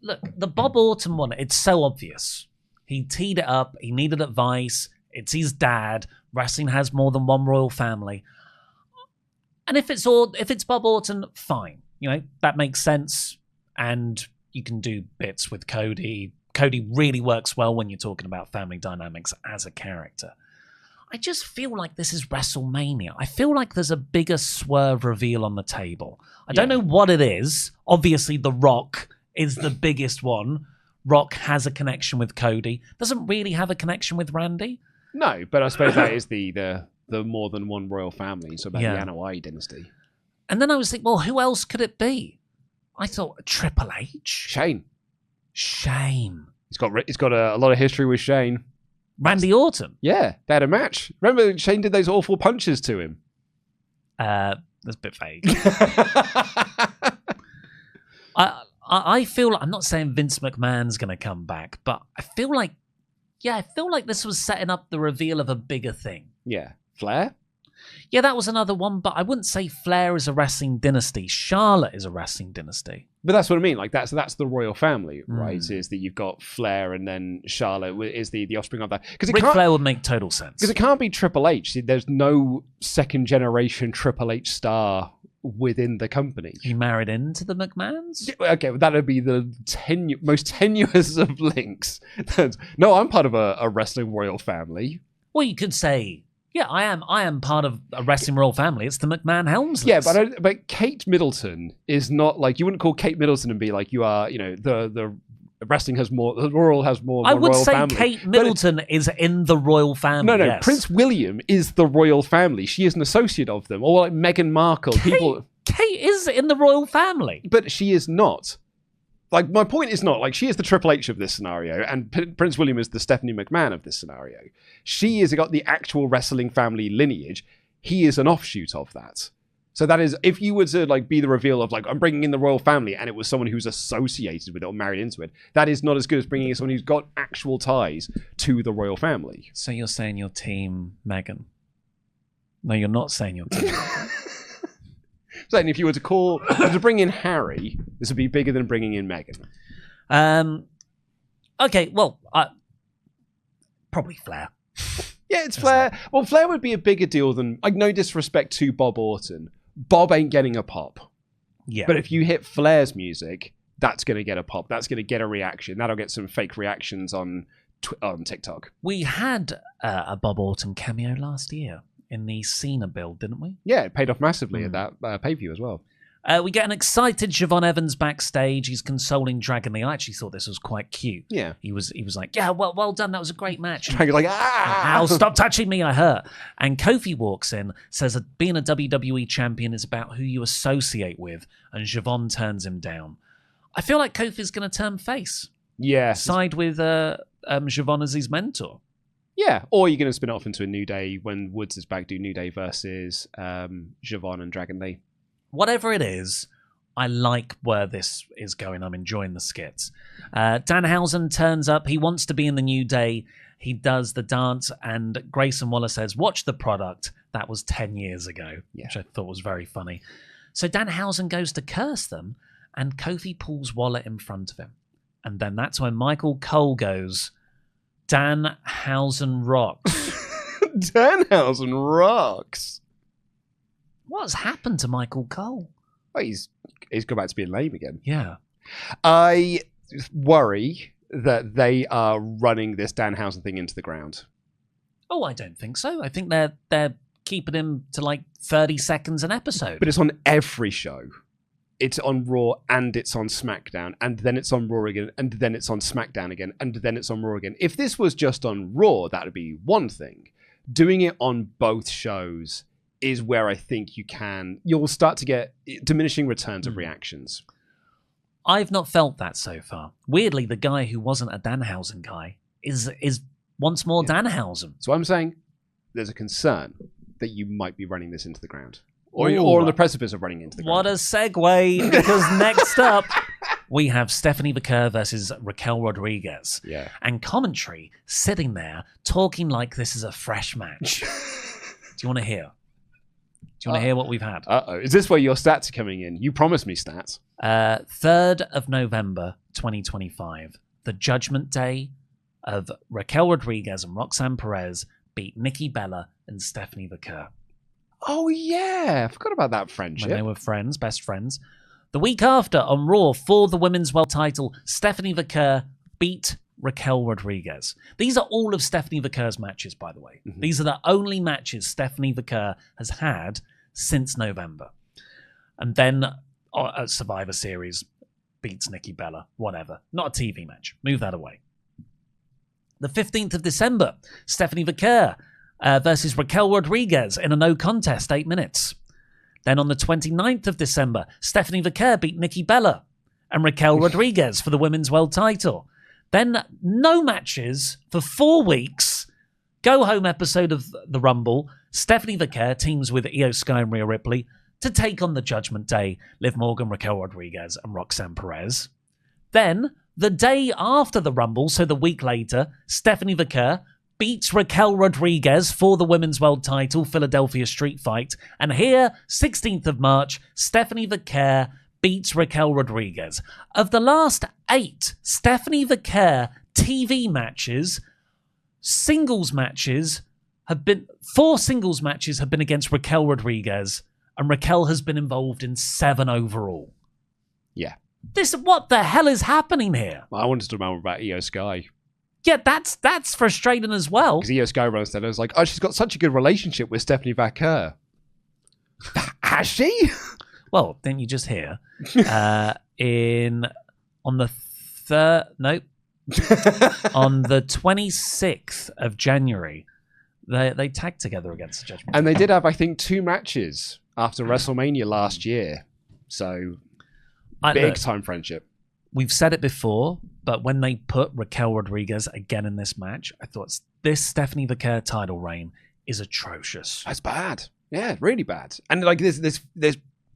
Look, the Bob Orton one, it's so obvious. He teed it up. He needed advice. It's his dad. Wrestling has more than one royal family. And if it's Bob Orton, fine. You know, that makes sense. And you can do bits with Cody. Cody really works well when you're talking about family dynamics as a character. I just feel like this is WrestleMania. I feel like there's a bigger swerve reveal on the table. I don't know what it is. Obviously, The Rock is the biggest one. Rock has a connection with Cody. Doesn't really have a connection with Randy. No, but I suppose that is the more than one royal family. So about the Anoa'i dynasty. And then I was thinking, well, who else could it be? I thought Triple H. Shane. He's got a lot of history with Shane. Randy Orton. Yeah, they had a match. Remember, Shane did those awful punches to him. That's a bit vague. I feel like, I'm not saying Vince McMahon's going to come back, but I feel like this was setting up the reveal of a bigger thing. Yeah. Flair? Yeah, that was another one, but I wouldn't say Flair is a wrestling dynasty. Charlotte is a wrestling dynasty. But that's what I mean. Like that's the royal family, right? Is that you've got Flair and then Charlotte is the offspring of that. Because Ric Flair would make total sense. Because it can't be Triple H. There's no second generation Triple H star within the company. He married into the McMahons? Okay, well, that would be the most tenuous of links. No, I'm part of a wrestling royal family. Well, you could say, yeah, I am part of a wrestling royal family. It's the McMahon Helmsley. Yeah, but Kate Middleton is not like, you wouldn't call Kate Middleton and be like, you are, the wrestling has more, the royal has more. I would say family. Kate Middleton is in the royal family. No, yes. Prince William is the royal family. She is an associate of them. Or like Meghan Markle. Kate is in the royal family. But she is not. Like, my point is not, like, she is the Triple H of this scenario, and Prince William is the Stephanie McMahon of this scenario. She has got the actual wrestling family lineage. He is an offshoot of that. So that is, if you were to, like, be the reveal of, like, I'm bringing in the royal family, and it was someone who's associated with it or married into it, that is not as good as bringing in someone who's got actual ties to the royal family. So you're saying you're team Meghan? No, you're not saying you're team Meghan. So if you were to bring in Harry, this would be bigger than bringing in Meghan. Okay, well, probably Flair. Yeah, it's Flair. Well, Flair would be a bigger deal than, like, no disrespect to Bob Orton. Bob ain't getting a pop. Yeah. But if you hit Flair's music, that's going to get a pop. That's going to get a reaction. That'll get some fake reactions on TikTok. We had a Bob Orton cameo last year in the Cena build, didn't we? Yeah, it paid off massively at that pay-per-view as well. We get an excited Siobhan Evans backstage. He's consoling Dragon Lee. I actually thought this was quite cute. Yeah. He was like, yeah, well done. That was a great match. Dragon's like, ah! Ow, stop touching me. I hurt. And Kofi walks in, says that being a WWE champion is about who you associate with. And Siobhan turns him down. I feel like Kofi's going to turn face. Yeah. Side with Siobhan as his mentor. Yeah, or you're going to spin it off into a New Day when Woods is back, do New Day versus Siobhan and Dragon Lee. Whatever it is, I like where this is going. I'm enjoying the skits. Danhausen turns up. He wants to be in the New Day. He does the dance, and Grayson Waller says, "Watch the product." That was 10 years ago, which I thought was very funny. So Danhausen goes to curse them, and Kofi pulls Waller in front of him. And then that's when Michael Cole goes, "Danhausen rocks." Danhausen rocks. What's happened to Michael Cole? Well, he's gone back to being lame again. Yeah. I worry that they are running this Danhausen thing into the ground. Oh, I don't think so. I think they're keeping him to like 30 seconds an episode. But it's on every show. It's on Raw and it's on SmackDown, and then it's on Raw again, and then it's on SmackDown again, and then it's on Raw again. If this was just on Raw, that would be one thing. Doing it on both shows is where I think you'll start to get diminishing returns of reactions. I've not felt that so far. Weirdly, the guy who wasn't a Danhausen guy is once more Danhausen. So I'm saying there's a concern that you might be running this into the ground. Or on the precipice of running into the ground. What a segue, because next up, we have Stephanie Vaquer versus Raquel Rodriguez. Yeah. And commentary sitting there talking like this is a fresh match. Do you want to hear? Do you want to hear what we've had? Uh-oh. Is this where your stats are coming in? You promised me stats. 3rd of November, 2025. The Judgment Day of Raquel Rodriguez and Roxanne Perez beat Nikki Bella and Stephanie Vaquer. Oh, yeah. I forgot about that friendship. When they were friends, best friends. The week after, on Raw, for the Women's World title, Stephanie Vaquer beat Raquel Rodriguez. These are all of Stephanie Vaquer's matches, by the way. Mm-hmm. These are the only matches Stephanie Vaquer has had since November. And then a Survivor Series beats Nikki Bella. Whatever. Not a TV match. Move that away. The 15th of December, Stephanie Vaquer versus Raquel Rodriguez in a no contest, 8 minutes. Then on the 29th of December, Stephanie Vaquer beat Nikki Bella and Raquel Rodriguez for the Women's World title. Then no matches for 4 weeks. Go home episode of the Rumble. Stephanie Vaquer teams with Io Sky and Rhea Ripley to take on the Judgment Day, Liv Morgan, Raquel Rodriguez and Roxanne Perez. Then the day after the Rumble, so the week later, Stephanie Vaquer beats Raquel Rodriguez for the Women's World title, Philadelphia Street Fight. And here, 16th of March, Stephanie Vaquer beats Raquel Rodriguez. Of the last 8 Stephanie Vaquer TV matches, 4 singles matches have been against Raquel Rodriguez, and Raquel has been involved in 7 overall. Yeah. What the hell is happening here? I wanted to know about Io Sky. Yeah, that's frustrating as well. Because Io Sky runs there and I was like, oh, she's got such a good relationship with Stephanie Vaquer. Has she? Well, didn't you just hear? On the 26th of January, they tagged together against the Judgment. And they did have, I think, 2 matches after WrestleMania last year. So, big time friendship. We've said it before, but when they put Raquel Rodriguez again in this match, I thought this Stephanie Vaquer title reign is atrocious. That's bad. Yeah, really bad. And like this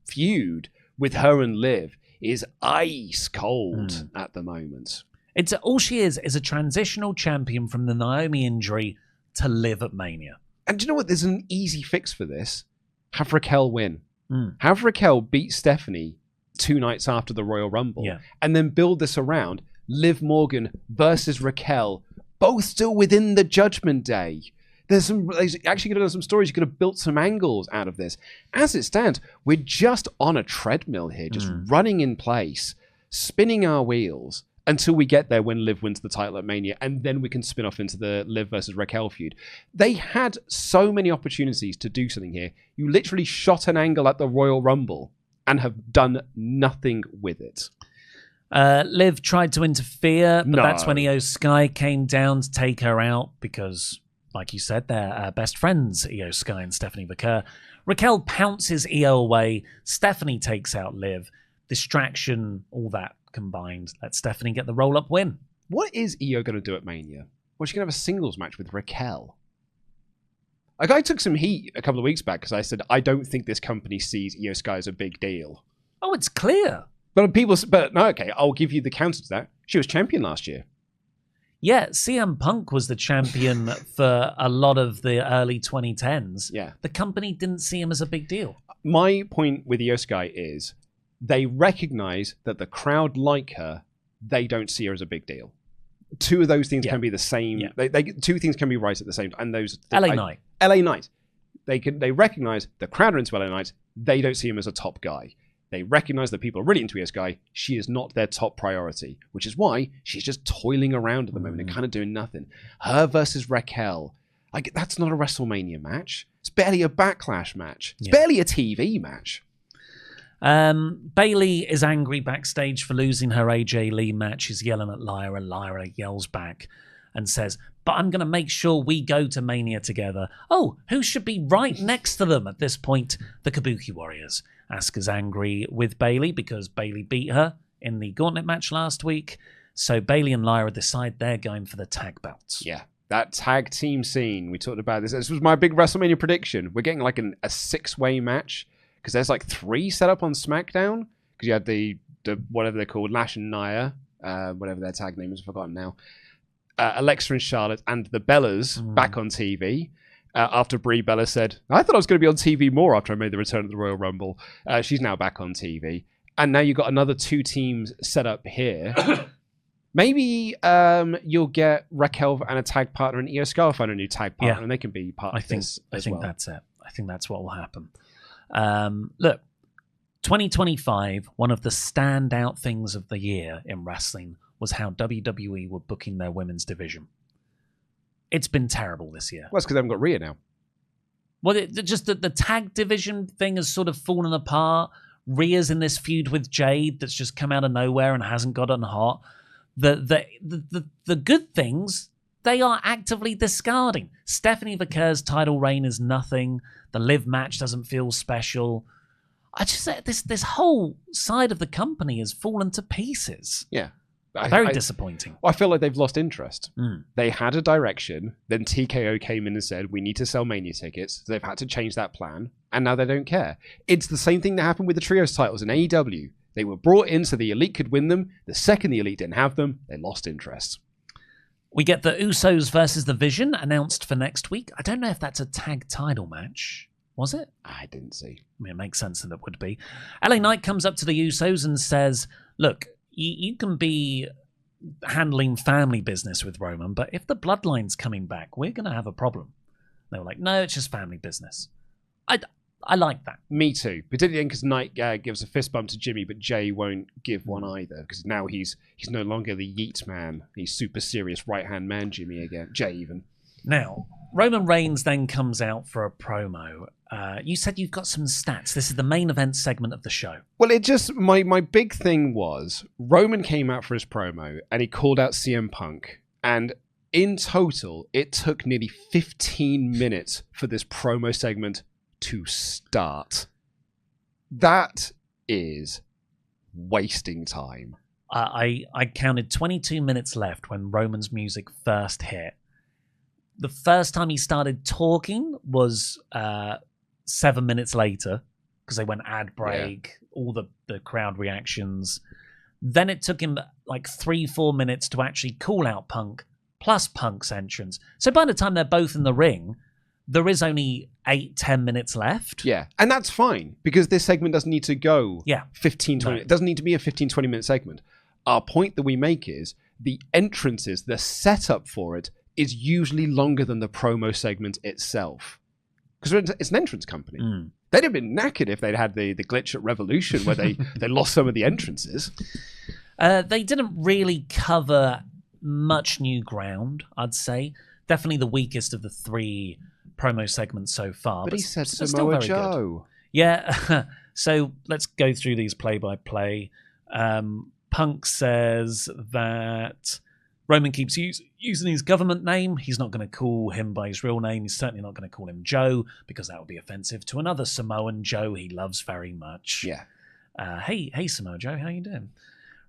feud with her and Liv is ice cold at the moment. It's all she is a transitional champion from the Naomi injury to Liv at Mania. And do you know what? There's an easy fix for this. Have Raquel win. Have Raquel beat Stephanie 2 nights after the Royal Rumble, and then build this around Liv Morgan versus Raquel, both still within the Judgment Day. There's actually going to be some stories. You could have built some angles out of this. As it stands, we're just on a treadmill here, just running in place, spinning our wheels until we get there when Liv wins the title at Mania, and then we can spin off into the Liv versus Raquel feud. They had so many opportunities to do something here. You literally shot an angle at the Royal Rumble and have done nothing with it. Liv tried to interfere, but that's when Io Sky came down to take her out because, like you said, they're best friends, Io Sky and Stephanie Vaquer. Raquel pounces Io away. Stephanie takes out Liv. Distraction, all that combined. Let Stephanie get the roll-up win. What is Io going to do at Mania? Well, she's going to have a singles match with Raquel. Like, I took some heat a couple of weeks back because I said, I don't think this company sees Io Sky as a big deal. Oh, it's clear. But no, okay, I'll give you the counter to that. She was champion last year. Yeah, CM Punk was the champion for a lot of the early 2010s. Yeah. The company didn't see him as a big deal. My point with Io Sky is they recognize that the crowd like her, they don't see her as a big deal. Two of those things can be the same. Yeah. Two things can be right at the same time. And those LA Knight. LA Knight. They recognize the crowd are into LA Knight. They don't see him as a top guy. They recognize that people are really into Io Sky. She is not their top priority, which is why she's just toiling around at the moment and kind of doing nothing. Her versus Raquel. That's not a WrestleMania match. It's barely a Backlash match. It's barely a TV match. Bayley is angry backstage for losing her AJ Lee match. She's yelling at Lyra. Lyra yells back and says, but I'm going to make sure we go to Mania together. Oh, who should be right next to them at this point? The Kabuki Warriors. Asuka's angry with Bayley because Bayley beat her in the gauntlet match last week. So Bayley and Lyra decide they're going for the tag belts. Yeah, that tag team scene. We talked about this. This was my big WrestleMania prediction. We're getting like a six-way match because there's like three set up on SmackDown. Because you had the whatever they're called, Lash and Nia, whatever their tag name is, I've forgotten now. Alexa and Charlotte and the Bellas back on TV. After Brie Bella said, I thought I was going to be on TV more after I made the return of the Royal Rumble. She's now back on TV. And now you've got another two teams set up here. Maybe you'll get Raquel and a tag partner and Io Sky find a new tag partner and they can be part of this as well. I think that's it. I think that's what will happen. Look, 2025, one of the standout things of the year in wrestling was how WWE were booking their women's division. It's been terrible this year. Well, it's because they haven't got Rhea now. Well, just the tag division thing has sort of fallen apart. Rhea's in this feud with Jade that's just come out of nowhere and hasn't gotten hot. The good things, they are actively discarding. Stephanie Vaquer's title reign is nothing. The Liv match doesn't feel special. I just said this whole side of the company has fallen to pieces. Yeah. Very disappointing. I feel like they've lost interest. They had a direction, then TKO came in and said, we need to sell Mania tickets. So they've had to change that plan, and now they don't care. It's the same thing that happened with the Trios titles in AEW. They were brought in so the Elite could win them. The second the Elite didn't have them, they lost interest. We get the Usos versus the Vision announced for next week. I don't know if that's a tag title match. Was it? I didn't see. I mean, it makes sense that it would be. LA Knight comes up to the Usos and says, look, you can be handling family business with Roman, but if the bloodline's coming back, we're going to have a problem. They were like, no, it's just family business. I like that. Me too. Particularly because Knight gives a fist bump to Jimmy, but Jay won't give one either because now he's no longer the yeet man. He's super serious right-hand man Jimmy again. Jay even. Now, Roman Reigns then comes out for a promo. You said you've got some stats. This is the main event segment of the show. Well, it just, my big thing was Roman came out for his promo and he called out CM Punk. And in total, it took nearly 15 minutes for this promo segment to start. That is wasting time. I counted 22 minutes left when Roman's music first hit. The first time he started talking was 7 minutes later because they went ad break, all the crowd reactions. Then it took him like 3-4 minutes to actually call out Punk plus Punk's entrance. So by the time they're both in the ring, there is only 8-10 minutes left. Yeah, and that's fine because this segment doesn't need to go 15-20. No. It doesn't need to be a 15-20 minute segment. Our point that we make is the entrances, the setup for it is usually longer than the promo segment itself. Because it's an entrance company. They'd have been knackered if they'd had the glitch at Revolution where they lost some of the entrances. They didn't really cover much new ground, I'd say. Definitely the weakest of the three promo segments so far. But he said Samoa Joe. Yeah, so let's go through these play-by-play. Punk says that Roman keeps using his government name. He's not going to call him by his real name. He's certainly not going to call him Joe because that would be offensive to another Samoan Joe he loves very much. Yeah. Hey, Samoa Joe, how you doing?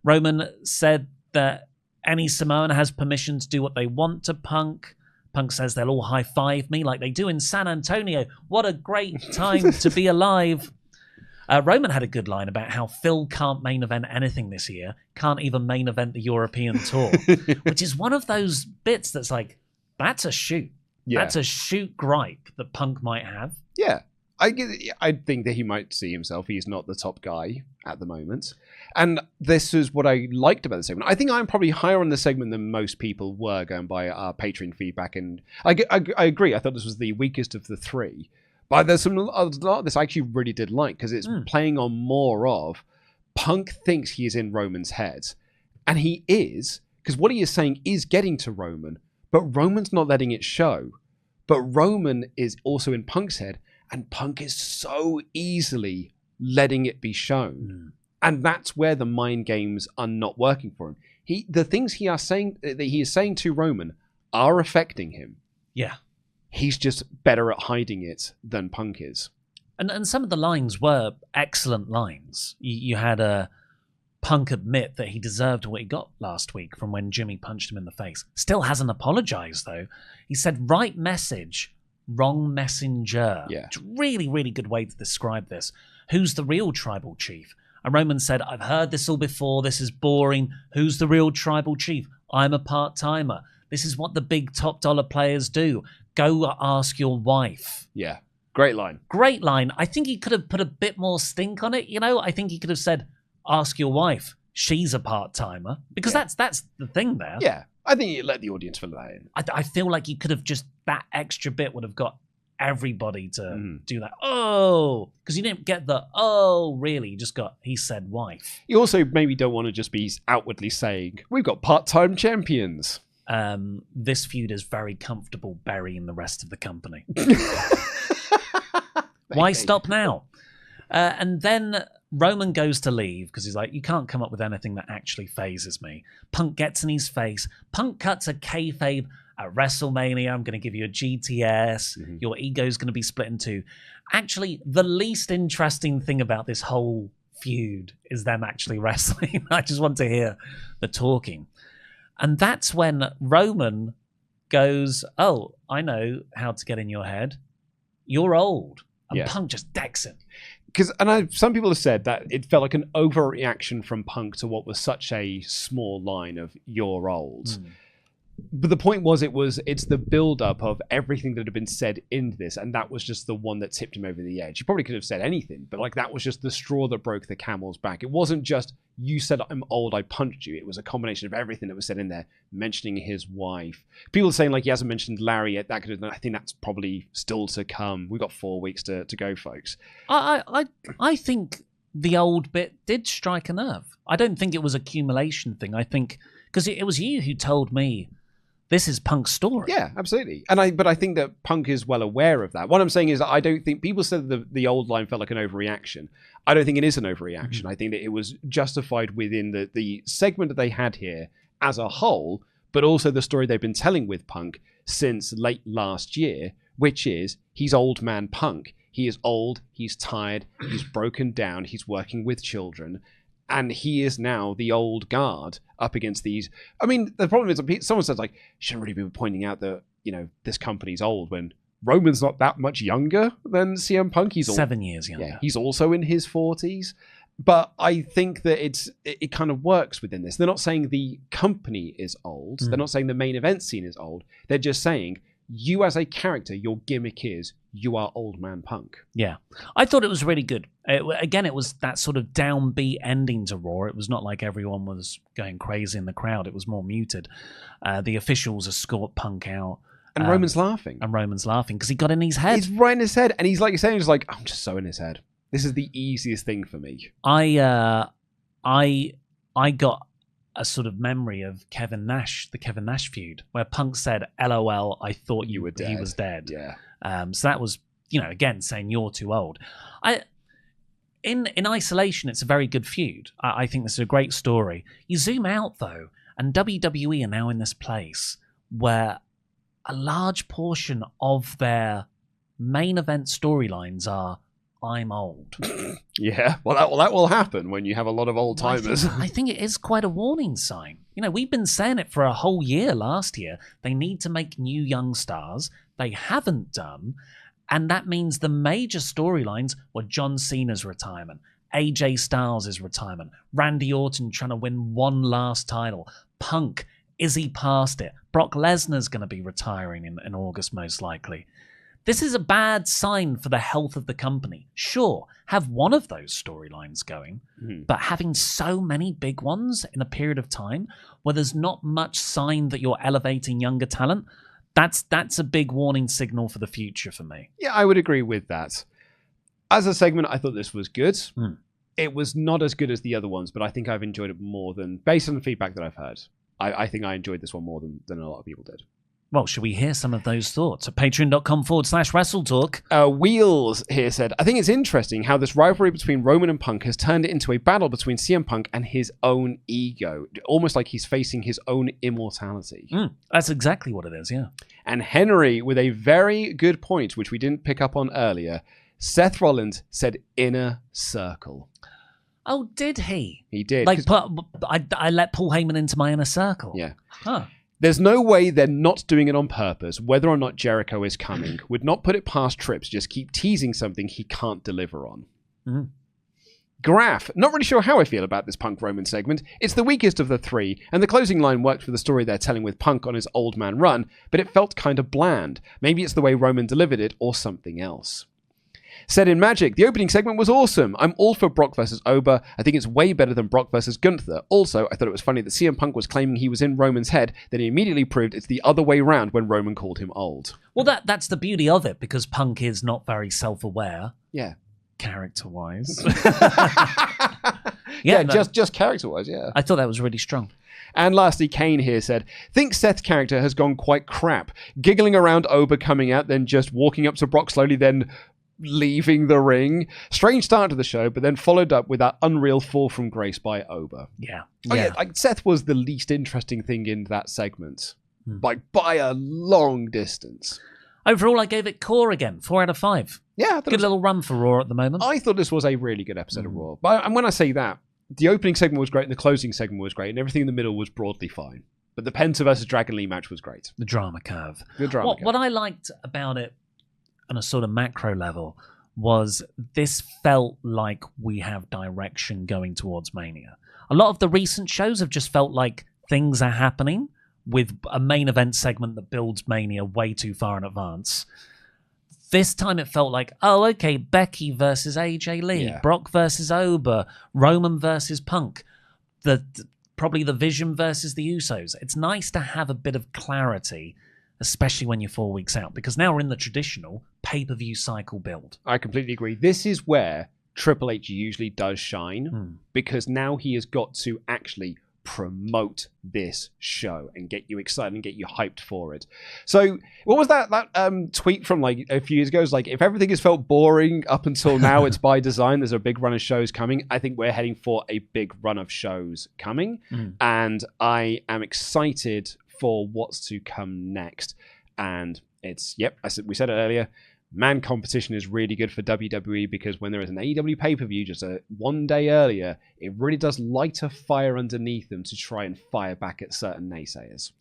Roman said that any Samoan has permission to do what they want to Punk. Punk says they'll all high-five me like they do in San Antonio. What a great time to be alive. Roman had a good line about how Phil can't main event anything this year, can't even main event the European tour, which is one of those bits that's like, that's a shoot. Yeah. That's a shoot gripe that Punk might have. Yeah. I think that he might see himself. He's not the top guy at the moment. And this is what I liked about the segment. I think I'm probably higher on the segment than most people were going by our Patreon feedback. And I agree. I thought this was the weakest of the three. But there's a lot of this I actually really did like because it's playing on more of Punk thinks he is in Roman's head. And he is, because what he is saying is getting to Roman, but Roman's not letting it show. But Roman is also in Punk's head, and Punk is so easily letting it be shown. And that's where the mind games are not working for him. The things he is saying to Roman are affecting him. Yeah. He's just better at hiding it than Punk is. And some of the lines were excellent lines. You had a Punk admit that he deserved what he got last week from when Jimmy punched him in the face. Still hasn't apologized, though. He said, right message, wrong messenger. Yeah. It's a really, really good way to describe this. Who's the real tribal chief? And Roman said, I've heard this all before. This is boring. Who's the real tribal chief? I'm a part-timer. This is what the big top dollar players do. Go ask your wife. Yeah. Great line. Great line. I think he could have put a bit more stink on it, I think he could have said, ask your wife. She's a part-timer. Because that's the thing there. Yeah. I think you let the audience fill that in. I feel like you could have just, that extra bit would have got everybody to do that. Oh, because you didn't get the, oh, really. You just got, he said wife. You also maybe don't want to just be outwardly saying, we've got part-time champions. This feud is very comfortable burying the rest of the company. Why stop now? And then Roman goes to leave because he's like, you can't come up with anything that actually phases me. Punk gets in his face. Punk cuts a kayfabe at WrestleMania. I'm going to give you a GTS. Your ego's going to be split in two. Actually, the least interesting thing about this whole feud is them actually wrestling. I just want to hear the talking. And that's when Roman goes, oh, I know how to get in your head. You're old. And Punk just decks him. Some people have said that it felt like an overreaction from Punk to what was such a small line of "you're old." But the point was, it's the build-up of everything that had been said in this, and that was just the one that tipped him over the edge. He probably could have said anything, but that was just the straw that broke the camel's back. It wasn't just, you said I'm old, I punched you. It was a combination of everything that was said in there, mentioning his wife. People saying he hasn't mentioned Larry yet. That could have. I think that's probably still to come. We've got 4 weeks to go, folks. I think the old bit did strike a nerve. I don't think it was an accumulation thing. I think because it was you who told me. This is Punk's story. Yeah, absolutely. But I think that Punk is well aware of that. What I'm saying is that I don't think people said the old line felt like an overreaction. I don't think it is an overreaction. I think that it was justified within the segment that they had here as a whole, but also the story they've been telling with Punk since late last year, which is he's old man Punk. He is old, he's tired, he's broken down, he's working with children. And he is now the old guard up against these. I mean, the problem is someone says shouldn't really be pointing out that, this company's old when Roman's not that much younger than CM Punk. He's 7 years younger. Yeah, he's also in his 40s. But I think that it kind of works within this. They're not saying the company is old. They're not saying the main event scene is old. They're just saying you as a character, your gimmick is you are old man Punk. Yeah. I thought it was really good. Again, it was that sort of downbeat ending to Raw. It was not like everyone was going crazy in the crowd. It was more muted. The officials escort Punk out. And Roman's laughing. And Roman's laughing because he got in his head. He's right in his head. And he's like you're saying, he's like, I'm just so in his head. This is the easiest thing for me. I got a sort of memory of Kevin Nash, the Kevin Nash feud, where Punk said, LOL, I thought you were dead. He was dead. Yeah. So that was, again, saying you're too old. In isolation, it's a very good feud. I think this is a great story. You zoom out, though, and WWE are now in this place where a large portion of their main event storylines are I'm old. Yeah, well, that will happen when you have a lot of old timers. I think it is quite a warning sign. We've been saying it for a whole year last year. They need to make new young stars. They haven't done. And that means the major storylines were John Cena's retirement, AJ Styles' retirement, Randy Orton trying to win one last title, Punk, is he past it? Brock Lesnar's going to be retiring in August most likely. This is a bad sign for the health of the company. Sure, have one of those storylines going, but having so many big ones in a period of time where there's not much sign that you're elevating younger talent, that's a big warning signal for the future for me. Yeah, I would agree with that. As a segment, I thought this was good. It was not as good as the other ones, but I think I've enjoyed it more than, based on the feedback that I've heard, I think I enjoyed this one more than a lot of people did. Well, should we hear some of those thoughts at patreon.com/WrestleTalk? Wheels here said, I think it's interesting how this rivalry between Roman and Punk has turned it into a battle between CM Punk and his own ego. Almost like he's facing his own immortality. That's exactly what it is, yeah. And Henry with a very good point, which we didn't pick up on earlier. Seth Rollins said inner circle. Oh, did he? He did. Like, I let Paul Heyman into my inner circle. Yeah. Huh. There's no way they're not doing it on purpose, whether or not Jericho is coming. Would not put it past Trips, just keep teasing something he can't deliver on. Graph, not really sure how I feel about this Punk Roman segment. It's the weakest of the three, and the closing line worked for the story they're telling with Punk on his old man run, but it felt kind of bland. Maybe it's the way Roman delivered it, or something else. Said in Magic, the opening segment was awesome. I'm all for Brock versus Ober. I think it's way better than Brock versus Gunther. Also, I thought it was funny that CM Punk was claiming he was in Roman's head, then he immediately proved it's the other way round when Roman called him old. Well, that's the beauty of it, because Punk is not very self-aware. Yeah. Character-wise. just character-wise, yeah. I thought that was really strong. And lastly, Kane here said, think Seth's character has gone quite crap. Giggling around Ober coming out, then just walking up to Brock slowly, then leaving the ring. Strange start to the show, but then followed up with that unreal fall from grace by Ober. Yeah. Like Seth was the least interesting thing in that segment. By a long distance. Overall, I gave it core again. 4 out of 5. Yeah. Good little run for Raw at the moment. I thought this was a really good episode of Raw. And when I say that, the opening segment was great and the closing segment was great and everything in the middle was broadly fine. But the Penta versus Dragon Lee match was great. The drama curve. Curve. What I liked about it on a sort of macro level was this felt like we have direction going towards Mania. A lot of the recent shows have just felt like things are happening with a main event segment that builds Mania way too far in advance. This time it felt like, oh, okay, Becky versus AJ Lee, Brock versus Ober, Roman versus Punk, probably the Vision versus the Usos. It's nice to have a bit of clarity, especially when you're 4 weeks out, because now we're in the traditional pay-per-view cycle build. I completely agree. This is where Triple H usually does shine, because now he has got to actually promote this show and get you excited and get you hyped for it. So what was that tweet from like a few years ago? It was like, if everything has felt boring up until now, it's by design. There's a big run of shows coming. I think we're heading for a big run of shows coming, and I am excited for what's to come next. And it's, we said it earlier, man competition is really good for WWE, because when there is an AEW pay-per-view just one day earlier, it really does light a fire underneath them to try and fire back at certain naysayers.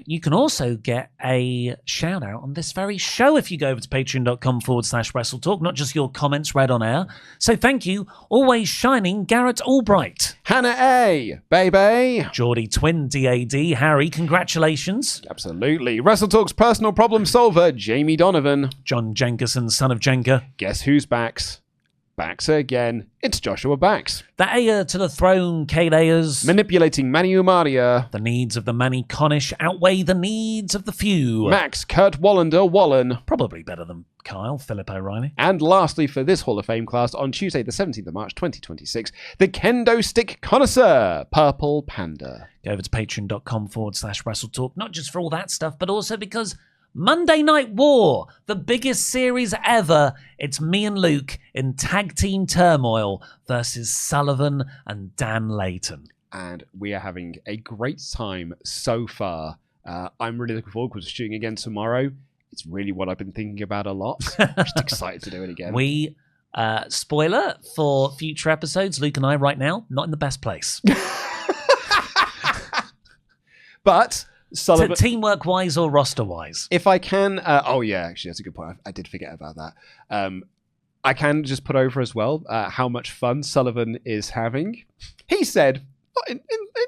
You can also get a shout out on this very show if you go over to patreon.com/WrestleTalk, not just your comments read on air. So thank you, always shining Garrett Albright. Hannah A, baby. Geordie Twin DAD, Harry, congratulations. Absolutely. WrestleTalk's personal problem solver, Jamie Donovan. John Jenkinson, son of Jenker. Guess who's backs? Backs again. It's Joshua Backs. The heir to the throne, Kate Ayers. Manipulating Mani Umaria. The needs of the many Connish outweigh the needs of the few. Max Kurt Wallander Wallen. Probably better than Kyle, Philip O'Reilly. And lastly, for this Hall of Fame class, on Tuesday the 17th of March 2026, the Kendo Stick Connoisseur, Purple Panda. Go over to patreon.com/WrestleTalk, not just for all that stuff, but also because Monday Night War, the biggest series ever. It's me and Luke in tag team turmoil versus Sullivan and Dan Layton. And we are having a great time so far. I'm really looking forward to shooting again tomorrow. It's really what I've been thinking about a lot. I'm just excited to do it again. We, spoiler for future episodes, Luke and I right now, not in the best place. But Sullivan, teamwork wise or roster wise? if I can, actually, that's a good point. I did forget about that. I can just put over as well how much fun Sullivan is having. He said, in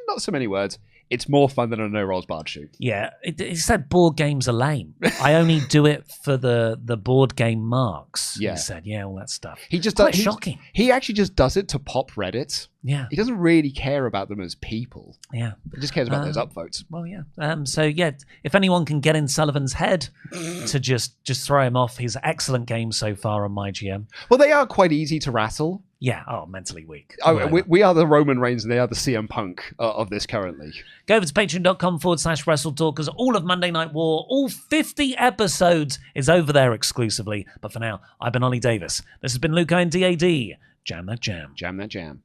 not so many words, it's more fun than a no rolls barred shoot. Yeah, he said board games are lame. I only do it for the board game marks. Yeah. He said, all that stuff. He just Quite shocking. He actually just does it to pop Reddit. Yeah. He doesn't really care about them as people. Yeah. He just cares about those upvotes. Well, yeah. If anyone can get in Sullivan's head to just throw him off his excellent game so far on my GM. Well, they are quite easy to rattle. Yeah. Oh, mentally weak. We are the Roman Reigns and they are the CM Punk of this currently. Go over to patreon.com/WrestleTalk because all of Monday Night War, all 50 episodes is over there exclusively. But for now, I've been Ollie Davis. This has been Luke and DAD. Jam that jam. Jam that jam.